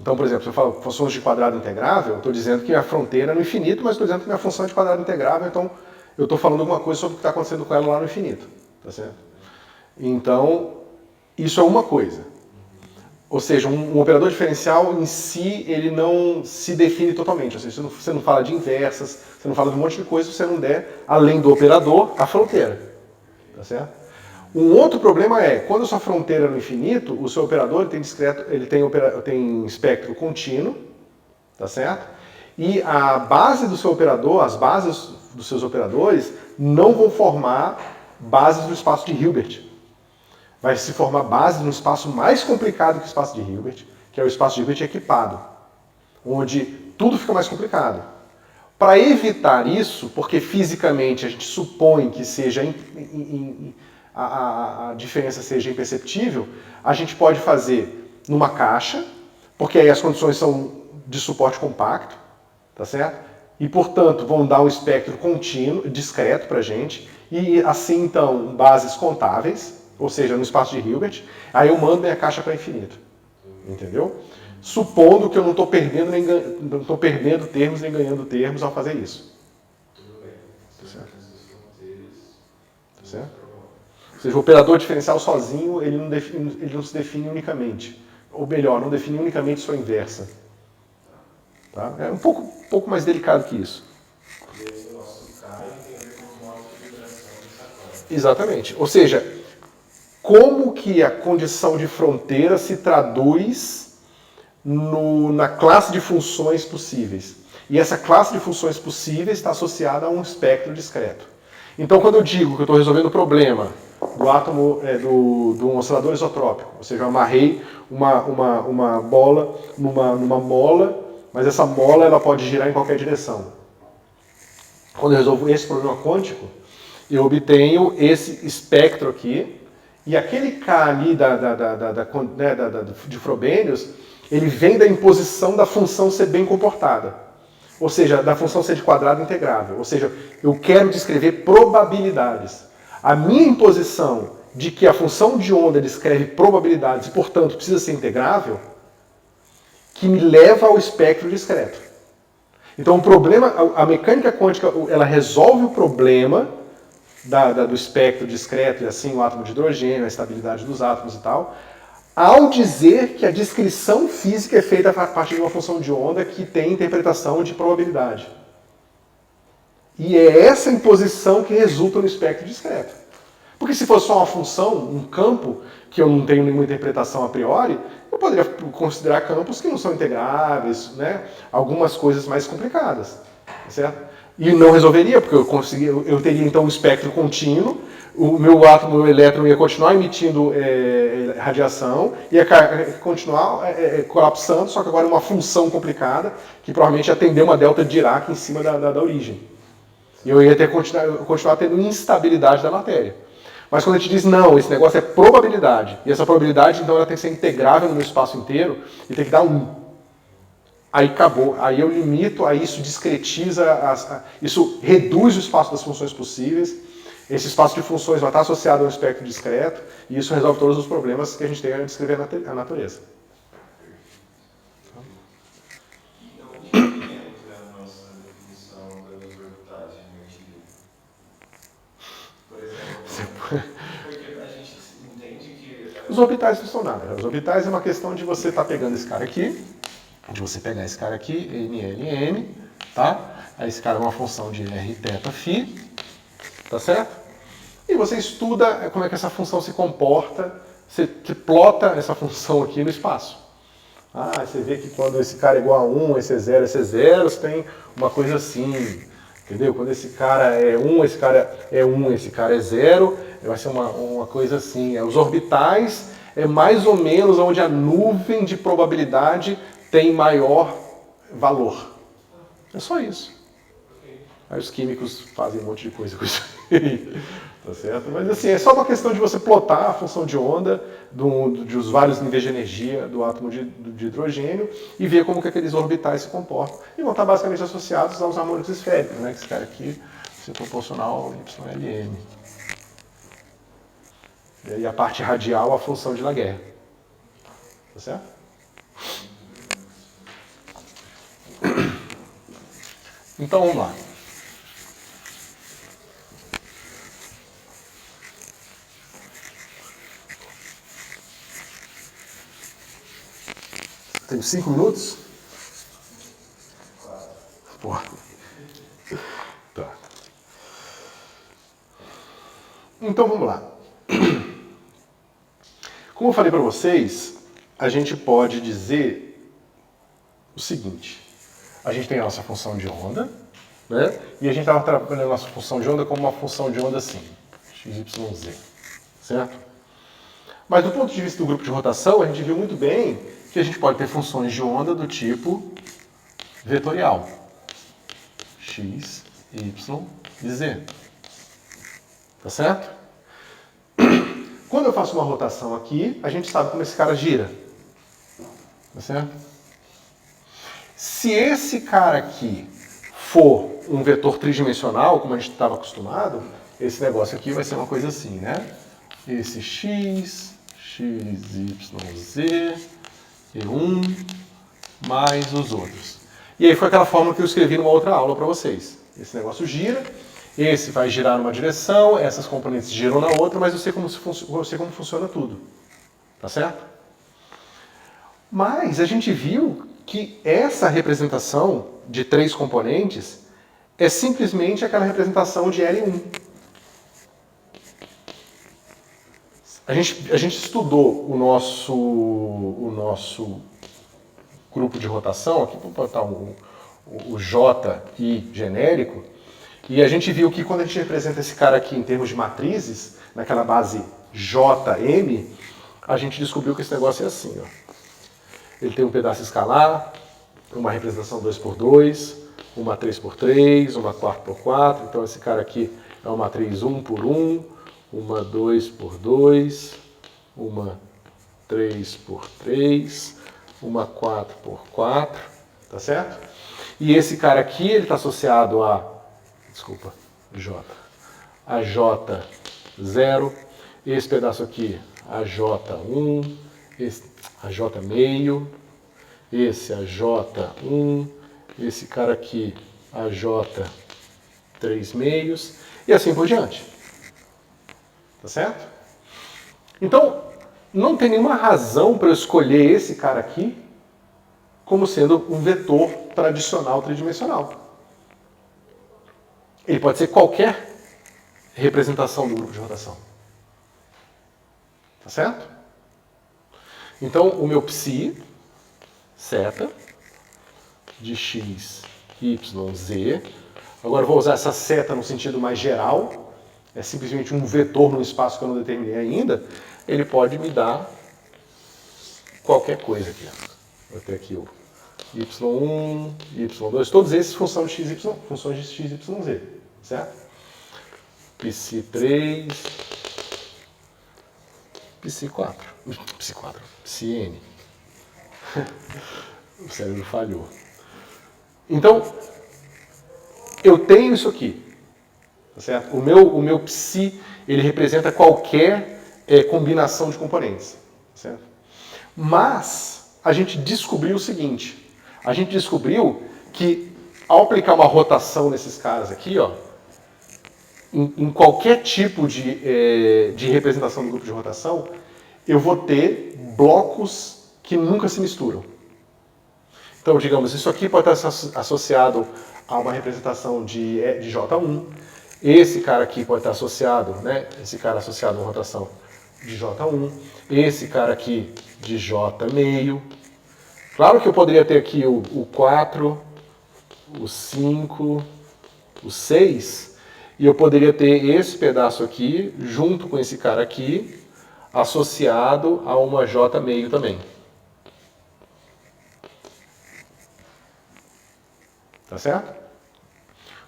Speaker 1: Então, por exemplo, se eu falo funções de quadrado integrável, eu estou dizendo que a fronteira é no infinito, mas estou dizendo que minha função é de quadrado integrável, então eu estou falando alguma coisa sobre o que está acontecendo com ela lá no infinito. Tá certo? Então, isso é uma coisa. Ou seja, um operador diferencial em si, ele não se define totalmente. Ou seja, você não fala de inversas, você não fala de um monte de coisa se você não der, além do operador, a fronteira. Tá certo? Um outro problema é, quando a sua fronteira é no infinito, o seu operador tem espectro contínuo, tá certo? E a base do seu operador, as bases dos seus operadores, não vão formar bases do espaço de Hilbert. Vai se formar bases no espaço mais complicado que o espaço de Hilbert, que é o espaço de Hilbert equipado, onde tudo fica mais complicado. Para evitar isso, porque fisicamente a gente supõe que seja a diferença seja imperceptível, a gente pode fazer numa caixa, porque aí as condições são de suporte compacto, tá certo? E, portanto, vão dar um espectro contínuo, discreto para a gente, e assim, então, bases contáveis, ou seja, no espaço de Hilbert, aí eu mando minha caixa para infinito. Entendeu? Supondo que eu não estou perdendo termos nem ganhando termos ao fazer isso.
Speaker 2: Tudo bem.
Speaker 1: Tá certo?
Speaker 2: Tá
Speaker 1: certo? Ou seja, o operador diferencial sozinho, ele não se define unicamente. Ou melhor, não define unicamente sua inversa. Tá? É um pouco mais delicado que isso.
Speaker 2: E aí o nosso CAI tem a ver com os modos de vibração dessa corda.
Speaker 1: Exatamente. Ou seja, como que a condição de fronteira se traduz na classe de funções possíveis. E essa classe de funções possíveis está associada a um espectro discreto. Então, quando eu digo que eu estou resolvendo o problema do átomo do um oscilador isotrópico, ou seja, eu amarrei uma bola numa mola, mas essa mola ela pode girar em qualquer direção. Quando eu resolvo esse problema quântico, eu obtenho esse espectro aqui, e aquele K ali de Frobenius, ele vem da imposição da função ser bem comportada. Ou seja, da função ser de quadrado integrável. Ou seja, eu quero descrever probabilidades. A minha imposição de que a função de onda descreve probabilidades e, portanto, precisa ser integrável, que me leva ao espectro discreto. Então, o problema, a mecânica quântica, ela resolve o problema do espectro discreto e assim o átomo de hidrogênio, a estabilidade dos átomos e tal, ao dizer que a descrição física é feita a partir de uma função de onda que tem interpretação de probabilidade. E é essa imposição que resulta no espectro discreto. Porque se fosse só uma função, um campo, que eu não tenho nenhuma interpretação a priori, eu poderia considerar campos que não são integráveis, né? Algumas coisas mais complicadas, certo? E não resolveria, porque eu teria então um espectro contínuo, o meu átomo, o meu elétron ia continuar emitindo radiação, ia continuar colapsando, só que agora uma função complicada, que provavelmente ia atender uma delta de Dirac em cima da origem. E eu ia continuar tendo instabilidade da matéria. Mas quando a gente diz, não, esse negócio é probabilidade, e essa probabilidade, então, ela tem que ser integrável no espaço inteiro, e tem que dar 1. Aí acabou, aí eu limito, aí isso discretiza, isso reduz o espaço das funções possíveis, esse espaço de funções vai estar associado a um espectro discreto, e isso resolve todos os problemas que a gente tem a descrever a natureza.
Speaker 2: Então, o que entra na nossa definição das orbitais de energia? Por exemplo, porque a gente entende que...
Speaker 1: Os orbitais não são nada. Os orbitais é uma questão de você estar pegando esse cara aqui, de você pegar esse cara aqui, N, tá? Aí esse cara é uma função de R θ φ, tá certo? E você estuda como é que essa função se comporta, você plota essa função aqui no espaço. Ah, você vê que quando esse cara é igual a 1, esse é 0, você tem uma coisa assim, entendeu? Quando esse cara é 1, esse cara é 1, esse cara é 0, vai ser uma coisa assim. Os orbitais é mais ou menos onde a nuvem de probabilidade tem maior valor. É só isso. Aí os químicos fazem um monte de coisa com isso aí, tá certo? Mas assim, é só uma questão de você plotar a função de onda dos vários níveis de energia do átomo de hidrogênio e ver como que aqueles orbitais se comportam. E vão estar basicamente associados aos harmônicos esféricos, né? Esse cara aqui vai ser proporcional ao YLM. E a parte radial, a função de Laguerre. Tá certo? Então vamos lá. Tenho 5 minutos? Porra. Tá. Então vamos lá. Como eu falei para vocês, a gente pode dizer o seguinte. A gente tem a nossa função de onda, né? E a gente estava trabalhando a nossa função de onda como uma função de onda assim, x, y, z, certo? Mas do ponto de vista do grupo de rotação, a gente viu muito bem que a gente pode ter funções de onda do tipo vetorial, x, y e z, tá certo? Quando eu faço uma rotação aqui, a gente sabe como esse cara gira, tá certo? Se esse cara aqui for um vetor tridimensional, como a gente estava acostumado, esse negócio aqui vai ser uma coisa assim, né? Esse x, y, z, e1, mais os outros. E aí foi aquela fórmula que eu escrevi numa outra aula para vocês. Esse negócio gira, esse vai girar numa direção, essas componentes giram na outra, mas eu sei como funciona tudo. Tá certo? Mas a gente viu que essa representação de 3 componentes é simplesmente aquela representação de L1. A gente estudou o nosso grupo de rotação, aqui vou botar o JI genérico, e a gente viu que quando a gente representa esse cara aqui em termos de matrizes, naquela base JM, a gente descobriu que esse negócio é assim, ó. Ele tem um pedaço escalar, uma representação 2x2, uma 3x3, uma 4x4. Então esse cara aqui é uma matriz 1 por 1, uma 2 por 2, uma 3 por 3, uma 4 por 4, tá certo? E esse cara aqui, ele está associado a, desculpa, J, a J0, esse pedaço aqui, a J1, a J meio, esse a J1, esse cara aqui, a J3 meios, e assim por diante. Tá certo? Então, não tem nenhuma razão para eu escolher esse cara aqui como sendo um vetor tradicional tridimensional. Ele pode ser qualquer representação do grupo de rotação. Tá certo? Então, o meu psi, θ, de x, y, z. Agora eu vou usar essa seta no sentido mais geral. É simplesmente um vetor num espaço que eu não determinei ainda. Ele pode me dar qualquer coisa aqui. Vou ter aqui o y1, y2, todos esses funções de x, y, z. Certo? Psi3, Psi4, Psi-n. O cérebro falhou. Então, eu tenho isso aqui. Tá certo? O meu psi, ele representa qualquer combinação de componentes. Certo? Mas, a gente descobriu o seguinte. A gente descobriu que, ao aplicar uma rotação nesses caras aqui, ó, em qualquer tipo de representação do grupo de rotação, eu vou ter blocos que nunca se misturam. Então, digamos, isso aqui pode estar associado a uma representação de J1. Esse cara aqui pode estar associado, né? Esse cara associado a uma rotação de J1. Esse cara aqui de J meio. Claro que eu poderia ter aqui o 4, o 5, o 6, e eu poderia ter esse pedaço aqui, junto com esse cara aqui, associado a uma J meio também. Tá certo?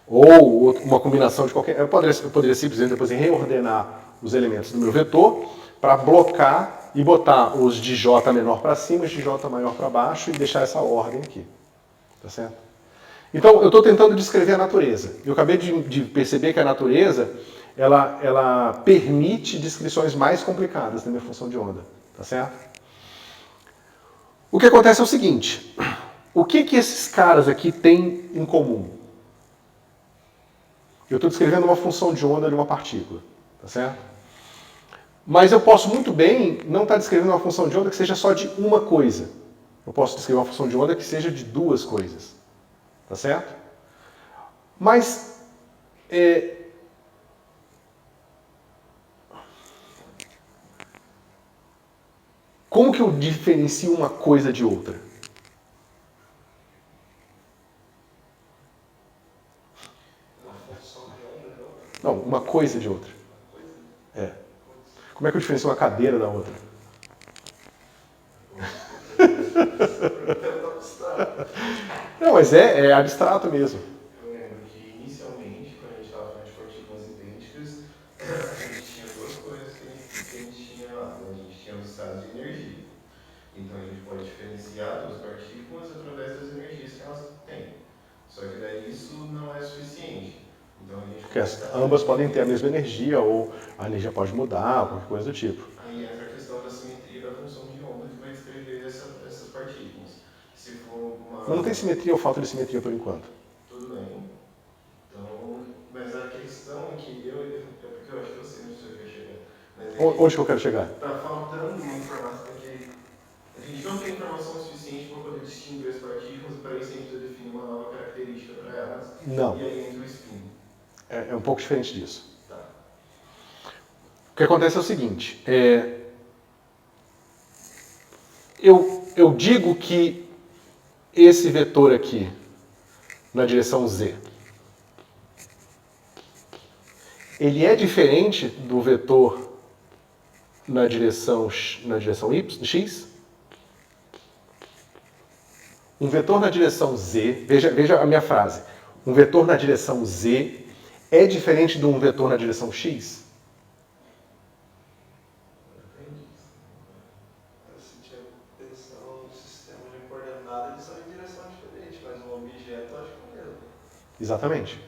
Speaker 1: Ou uma combinação de qualquer... Eu poderia simplesmente depois reordenar os elementos do meu vetor para blocar e botar os de J menor para cima, os de J maior para baixo e deixar essa ordem aqui. Tá certo? Então, eu estou tentando descrever a natureza. Eu acabei de perceber que a natureza ela permite descrições mais complicadas da minha função de onda. Tá certo? O que acontece é o seguinte. O que esses caras aqui têm em comum? Eu estou descrevendo uma função de onda de uma partícula. Tá certo? Mas eu posso muito bem não estar descrevendo uma função de onda que seja só de uma coisa. Eu posso descrever uma função de onda que seja de duas coisas. Tá certo? Mas como que eu diferencio uma coisa de outra? Não, uma coisa de outra. É. Como é que eu diferencio uma cadeira da outra? Não, mas é abstrato mesmo.
Speaker 2: Eu lembro que inicialmente, quando a gente estava falando de partículas idênticas, a gente tinha duas coisas que a gente tinha lá. A gente tinha os estados de energia. Então a gente pode diferenciar duas partículas através das energias que elas têm. Só que daí isso não é suficiente. Então a gente
Speaker 1: Porque ambas podem ter a mesma energia, ou a energia pode mudar, qualquer coisa do tipo.
Speaker 2: Aí entra a questão da simetria da função de onda que vai descrever essas partículas. Se for uma...
Speaker 1: Mas não tem simetria ou falta de simetria por enquanto?
Speaker 2: Tudo bem. Então, mas a questão é que porque eu acho que eu sei onde você quer chegar. Mas
Speaker 1: Onde que eu quero chegar?
Speaker 2: está faltando uma informação que a gente não tem informação suficiente para poder distinguir as partículas e para isso a gente precisa definir uma nova característica para elas.
Speaker 1: Não.
Speaker 2: E aí entra o spin.
Speaker 1: É um pouco diferente disso.
Speaker 2: Tá.
Speaker 1: O que acontece é o seguinte, eu digo que esse vetor aqui, na direção z, ele é diferente do vetor na direção y, x? Um vetor na direção z, veja a minha frase, um vetor na direção z é diferente de um vetor na direção x?
Speaker 3: Se tiver pensando no sistema de coordenadas, eles são em direção diferente, mas o objeto eu acho que é o mesmo.
Speaker 1: Exatamente.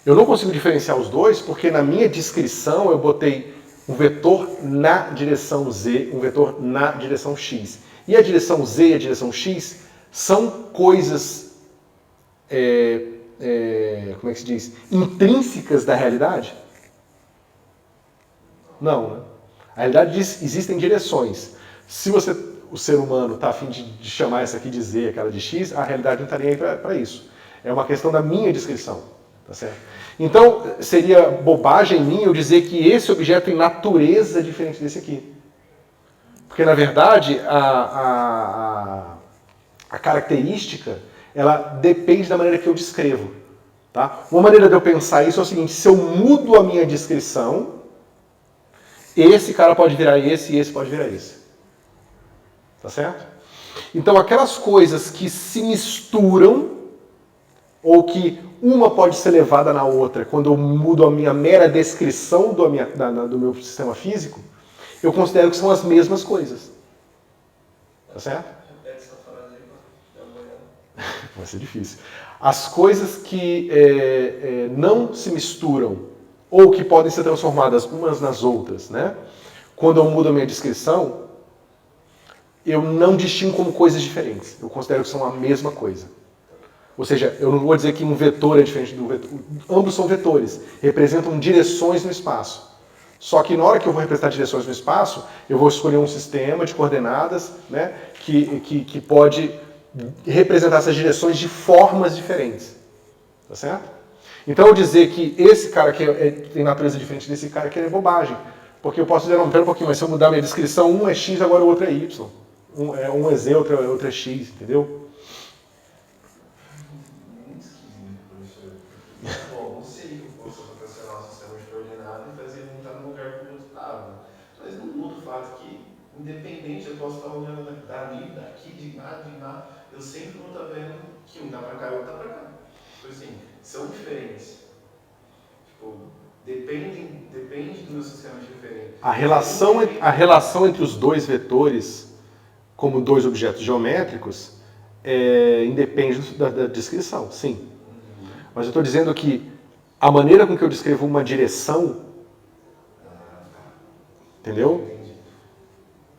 Speaker 1: Eu não consigo diferenciar os dois porque na minha descrição eu botei um vetor na direção z, um vetor na direção x. E a direção z e a direção x são coisas, como é que se diz, intrínsecas da realidade? Não, né? A realidade diz existem direções. Se o ser humano está a fim de chamar essa aqui de z, aquela de x, a realidade não estaria aí para isso. É uma questão da minha descrição, tá certo? Então, seria bobagem minha eu dizer que esse objeto tem natureza diferente desse aqui. Porque, na verdade, a característica, ela depende da maneira que eu descrevo. Tá? Uma maneira de eu pensar isso é o seguinte, se eu mudo a minha descrição, esse cara pode virar esse e esse pode virar esse. Tá certo? Então, aquelas coisas que se misturam, ou que uma pode ser levada na outra, quando eu mudo a minha mera descrição do meu sistema físico, eu considero que são as mesmas coisas. Tá certo?
Speaker 3: Repete essa frase aí pra dar uma olhada.
Speaker 1: Vai ser difícil. As coisas que não se misturam, ou que podem ser transformadas umas nas outras, né? Quando eu mudo a minha descrição, eu não distingo como coisas diferentes. Eu considero que são a mesma coisa. Ou seja, eu não vou dizer que um vetor é diferente do vetor. Ambos são vetores, representam direções no espaço. Só que na hora que eu vou representar direções no espaço, eu vou escolher um sistema de coordenadas, né, que pode representar essas direções de formas diferentes. Tá certo? Então eu dizer que esse cara aqui tem natureza diferente desse cara aqui é bobagem. Porque eu posso dizer, não, pera um pouquinho, mas se eu mudar a minha descrição, um é x, agora o outro é y. Um é z, outro é x, entendeu?
Speaker 3: Bom, não sei que eu posso cancelar o sistema de coordenadas e fazer ele estar no lugar que eu estava. Mas não muda o fato que, independente, eu posso estar olhando dali, daqui, de lá, eu sempre vou estar vendo que um dá pra cá e o outro dá pra cá. Tipo assim, são diferentes. Tipo, depende dos sistemas diferentes.
Speaker 1: A relação entre os dois vetores, como dois objetos geométricos, independe da descrição, sim. Mas eu estou dizendo que a maneira com que eu descrevo uma direção, entendeu?
Speaker 3: Entendi.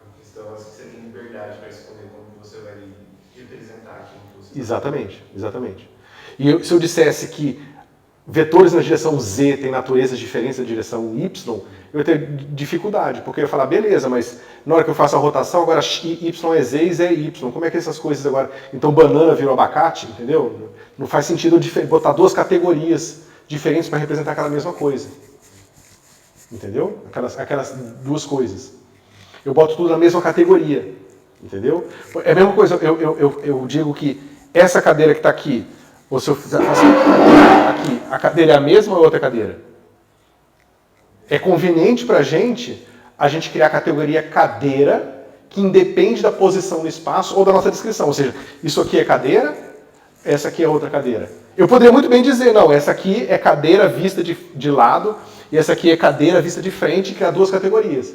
Speaker 3: A questão é que você tem liberdade para escolher como você vai representar aquilo que você
Speaker 1: Exatamente, exatamente. E se eu dissesse que vetores na direção Z têm naturezas diferentes da direção Y, eu ia ter dificuldade, porque eu ia falar, beleza, mas na hora que eu faço a rotação, agora Y é Z e Z é Y. Como é que essas coisas agora... Então banana virou abacate, entendeu? Não faz sentido eu botar duas categorias diferentes para representar aquela mesma coisa. Entendeu? Aquelas duas coisas. Eu boto tudo na mesma categoria. Entendeu? É a mesma coisa, eu digo que essa cadeira que está aqui, ou se eu faço aqui, a cadeira é a mesma ou é outra cadeira? É conveniente para a gente criar a categoria cadeira, que independe da posição no espaço ou da nossa descrição. Ou seja, isso aqui é cadeira, essa aqui é outra cadeira. Eu poderia muito bem dizer, não, essa aqui é cadeira vista de lado, e essa aqui é cadeira vista de frente, e criar duas categorias.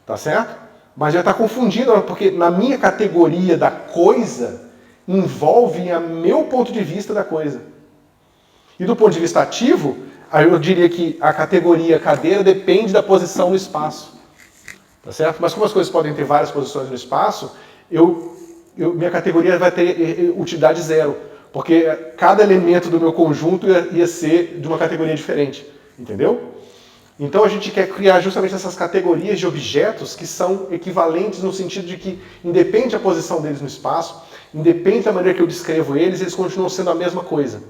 Speaker 1: Tá certo? Mas já está confundindo, porque na minha categoria da coisa, envolve o meu ponto de vista da coisa. E do ponto de vista ativo, aí eu diria que a categoria cadeira depende da posição no espaço. Tá certo? Mas como as coisas podem ter várias posições no espaço, minha categoria vai ter utilidade zero. Porque cada elemento do meu conjunto ia ser de uma categoria diferente. Entendeu? Então a gente quer criar justamente essas categorias de objetos que são equivalentes no sentido de que, independe da posição deles no espaço, independe da maneira que eu descrevo eles continuam sendo a mesma coisa.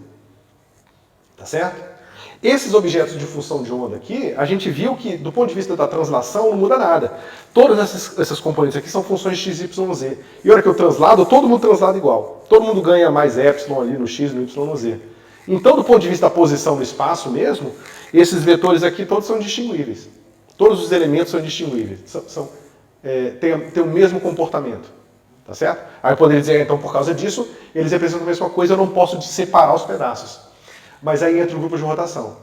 Speaker 1: Tá certo? Esses objetos de função de onda aqui, a gente viu que, do ponto de vista da translação, não muda nada. Todas essas componentes aqui são funções x, y, z. E a hora que eu translado, todo mundo translada igual. Todo mundo ganha mais epsilon ali no x, no y, no z. Então, do ponto de vista da posição no espaço mesmo, esses vetores aqui todos são indistinguíveis. Todos os elementos são indistinguíveis. Têm o mesmo comportamento. Tá certo? Aí eu poderia dizer, então, por causa disso, eles representam a mesma coisa, eu não posso separar os pedaços.
Speaker 4: mas aí entra o grupo de rotação.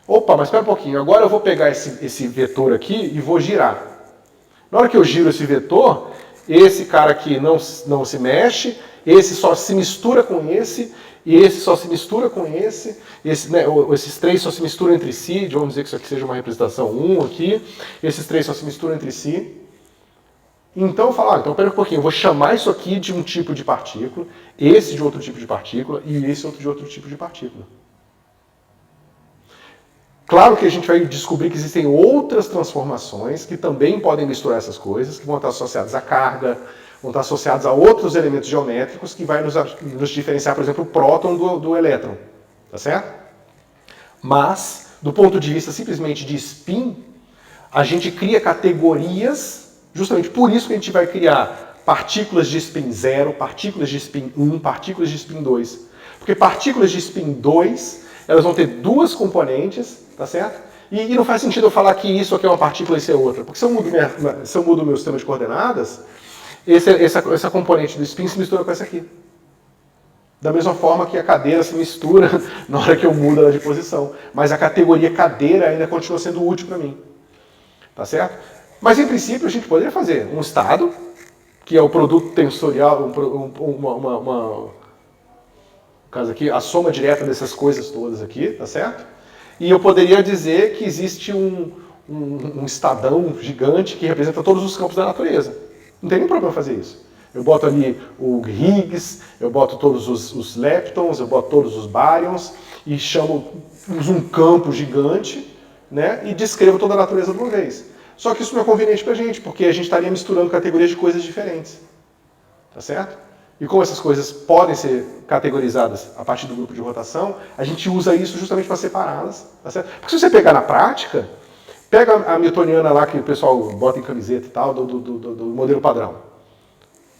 Speaker 4: Opa, mas espera um pouquinho, agora eu vou pegar esse vetor aqui e vou girar. Na hora que eu giro esse vetor, esse cara aqui não se mexe, esse só se mistura com esse, e esse só se mistura com esse, né, esses três só se misturam entre si, vamos dizer que isso aqui seja uma representação 1 aqui, esses três só se misturam entre si. Então eu falo, então pera um pouquinho, eu vou chamar isso aqui de um tipo de partícula, esse de outro tipo de partícula e esse outro de outro tipo de partícula. Claro que a gente vai descobrir que existem outras transformações que também podem misturar essas coisas, que vão estar associadas à carga, vão estar associados a outros elementos geométricos que vai nos diferenciar, por exemplo, o próton do elétron. Tá certo? Mas, do ponto de vista simplesmente de spin, a gente cria categorias, justamente por isso que a gente vai criar partículas de spin 0, partículas de spin 1, partículas de spin 2. Porque partículas de spin 2, elas vão ter duas componentes, tá certo? E não faz sentido eu falar que isso aqui é uma partícula e isso é outra. Porque se eu mudo o meu sistema de coordenadas, essa componente do spin se mistura com essa aqui. Da mesma forma que a cadeira se mistura na hora que eu mudo ela de posição. Mas a categoria cadeira ainda continua sendo útil para mim. Tá certo? Mas em princípio a gente poderia fazer um estado, que é o produto tensorial, no caso aqui, a soma direta dessas coisas todas aqui, tá certo? E eu poderia dizer que existe um estadão gigante que representa todos os campos da natureza. Não tem nenhum problema fazer isso. Eu boto ali o Higgs, eu boto todos os leptons, eu boto todos os baryons e uso um campo gigante, né, e descrevo toda a natureza de uma vez. Só que isso não é conveniente pra gente, porque a gente estaria misturando categorias de coisas diferentes. Tá certo? E como essas coisas podem ser categorizadas a partir do grupo de rotação, a gente usa isso justamente para separá-las. Tá certo? Porque se você pegar na prática, pega a newtoniana lá que o pessoal bota em camiseta e tal, do modelo padrão.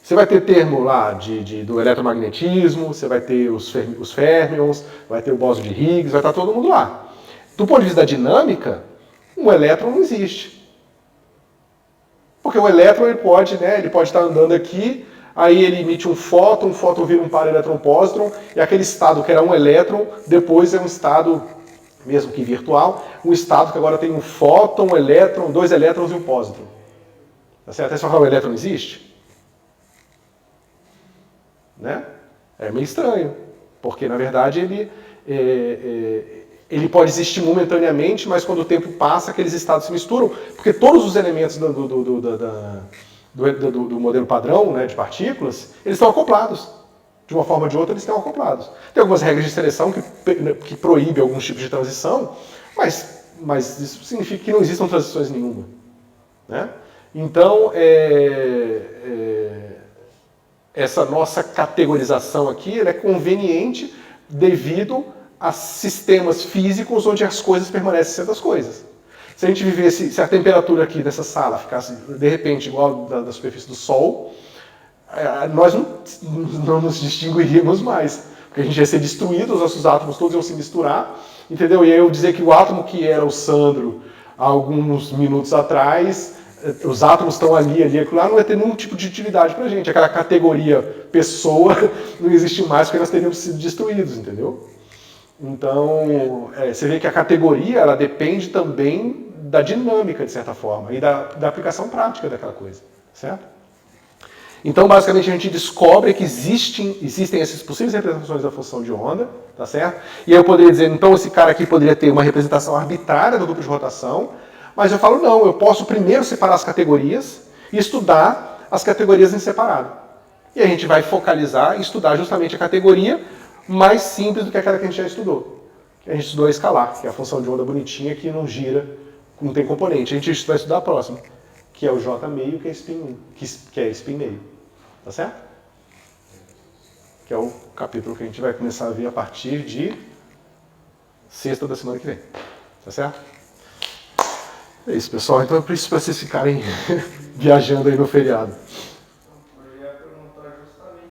Speaker 4: Você vai ter termo lá do eletromagnetismo, você vai ter os fermions, vai ter o bóson de Higgs, vai estar todo mundo lá. Do ponto de vista da dinâmica, um elétron não existe. Porque o elétron ele pode estar andando aqui, aí ele emite um fóton vira um para-elétron-pósitron, e aquele estado que era um elétron, depois é um estado, mesmo que virtual, um estado que agora tem um fóton, um elétron, 2 elétrons e um pósitron. Tá certo? Até só que o elétron existe? Né? É meio estranho, porque na verdade ele pode existir momentaneamente, mas quando o tempo passa, aqueles estados se misturam, porque todos os elementos do modelo padrão, né, de partículas, eles estão acoplados. De uma forma ou de outra, eles estão acoplados. Tem algumas regras de seleção que proíbem alguns tipos de transição, mas isso significa que não existam transições nenhuma. Né? Então, essa nossa categorização aqui ela é conveniente devido a sistemas físicos onde as coisas permanecem sendo as coisas. Se a gente vivesse, se a temperatura aqui dessa sala ficasse de repente igual da superfície do Sol, nós não nos distinguiríamos mais. Porque a gente ia ser destruído, os nossos átomos todos iam se misturar, entendeu? E aí eu dizer que o átomo que era o Sandro há alguns minutos atrás, os átomos estão ali, aquilo lá, não vai ter nenhum tipo de utilidade pra gente. Aquela categoria pessoa não existe mais porque nós teríamos sido destruídos, entendeu? Então, você vê que a categoria ela depende também da dinâmica, de certa forma, e da aplicação prática daquela coisa, certo? Então, basicamente, a gente descobre que existem essas possíveis representações da função de onda, tá certo? E aí eu poderia dizer, então, esse cara aqui poderia ter uma representação arbitrária do grupo de rotação, mas eu falo, não, eu posso primeiro separar as categorias e estudar as categorias em separado. E a gente vai focalizar e estudar justamente a categoria mais simples do que aquela que a gente já estudou. A gente estudou a escalar, que é a função de onda bonitinha que não gira, não tem componente. A gente vai estudar a próxima, que é o J meio, que é spin 1, que é spin meio. Tá certo? Que é o capítulo que a gente vai começar a ver a partir de sexta da semana que vem. Tá certo? É isso, pessoal. Então é por isso para vocês ficarem viajando aí no feriado.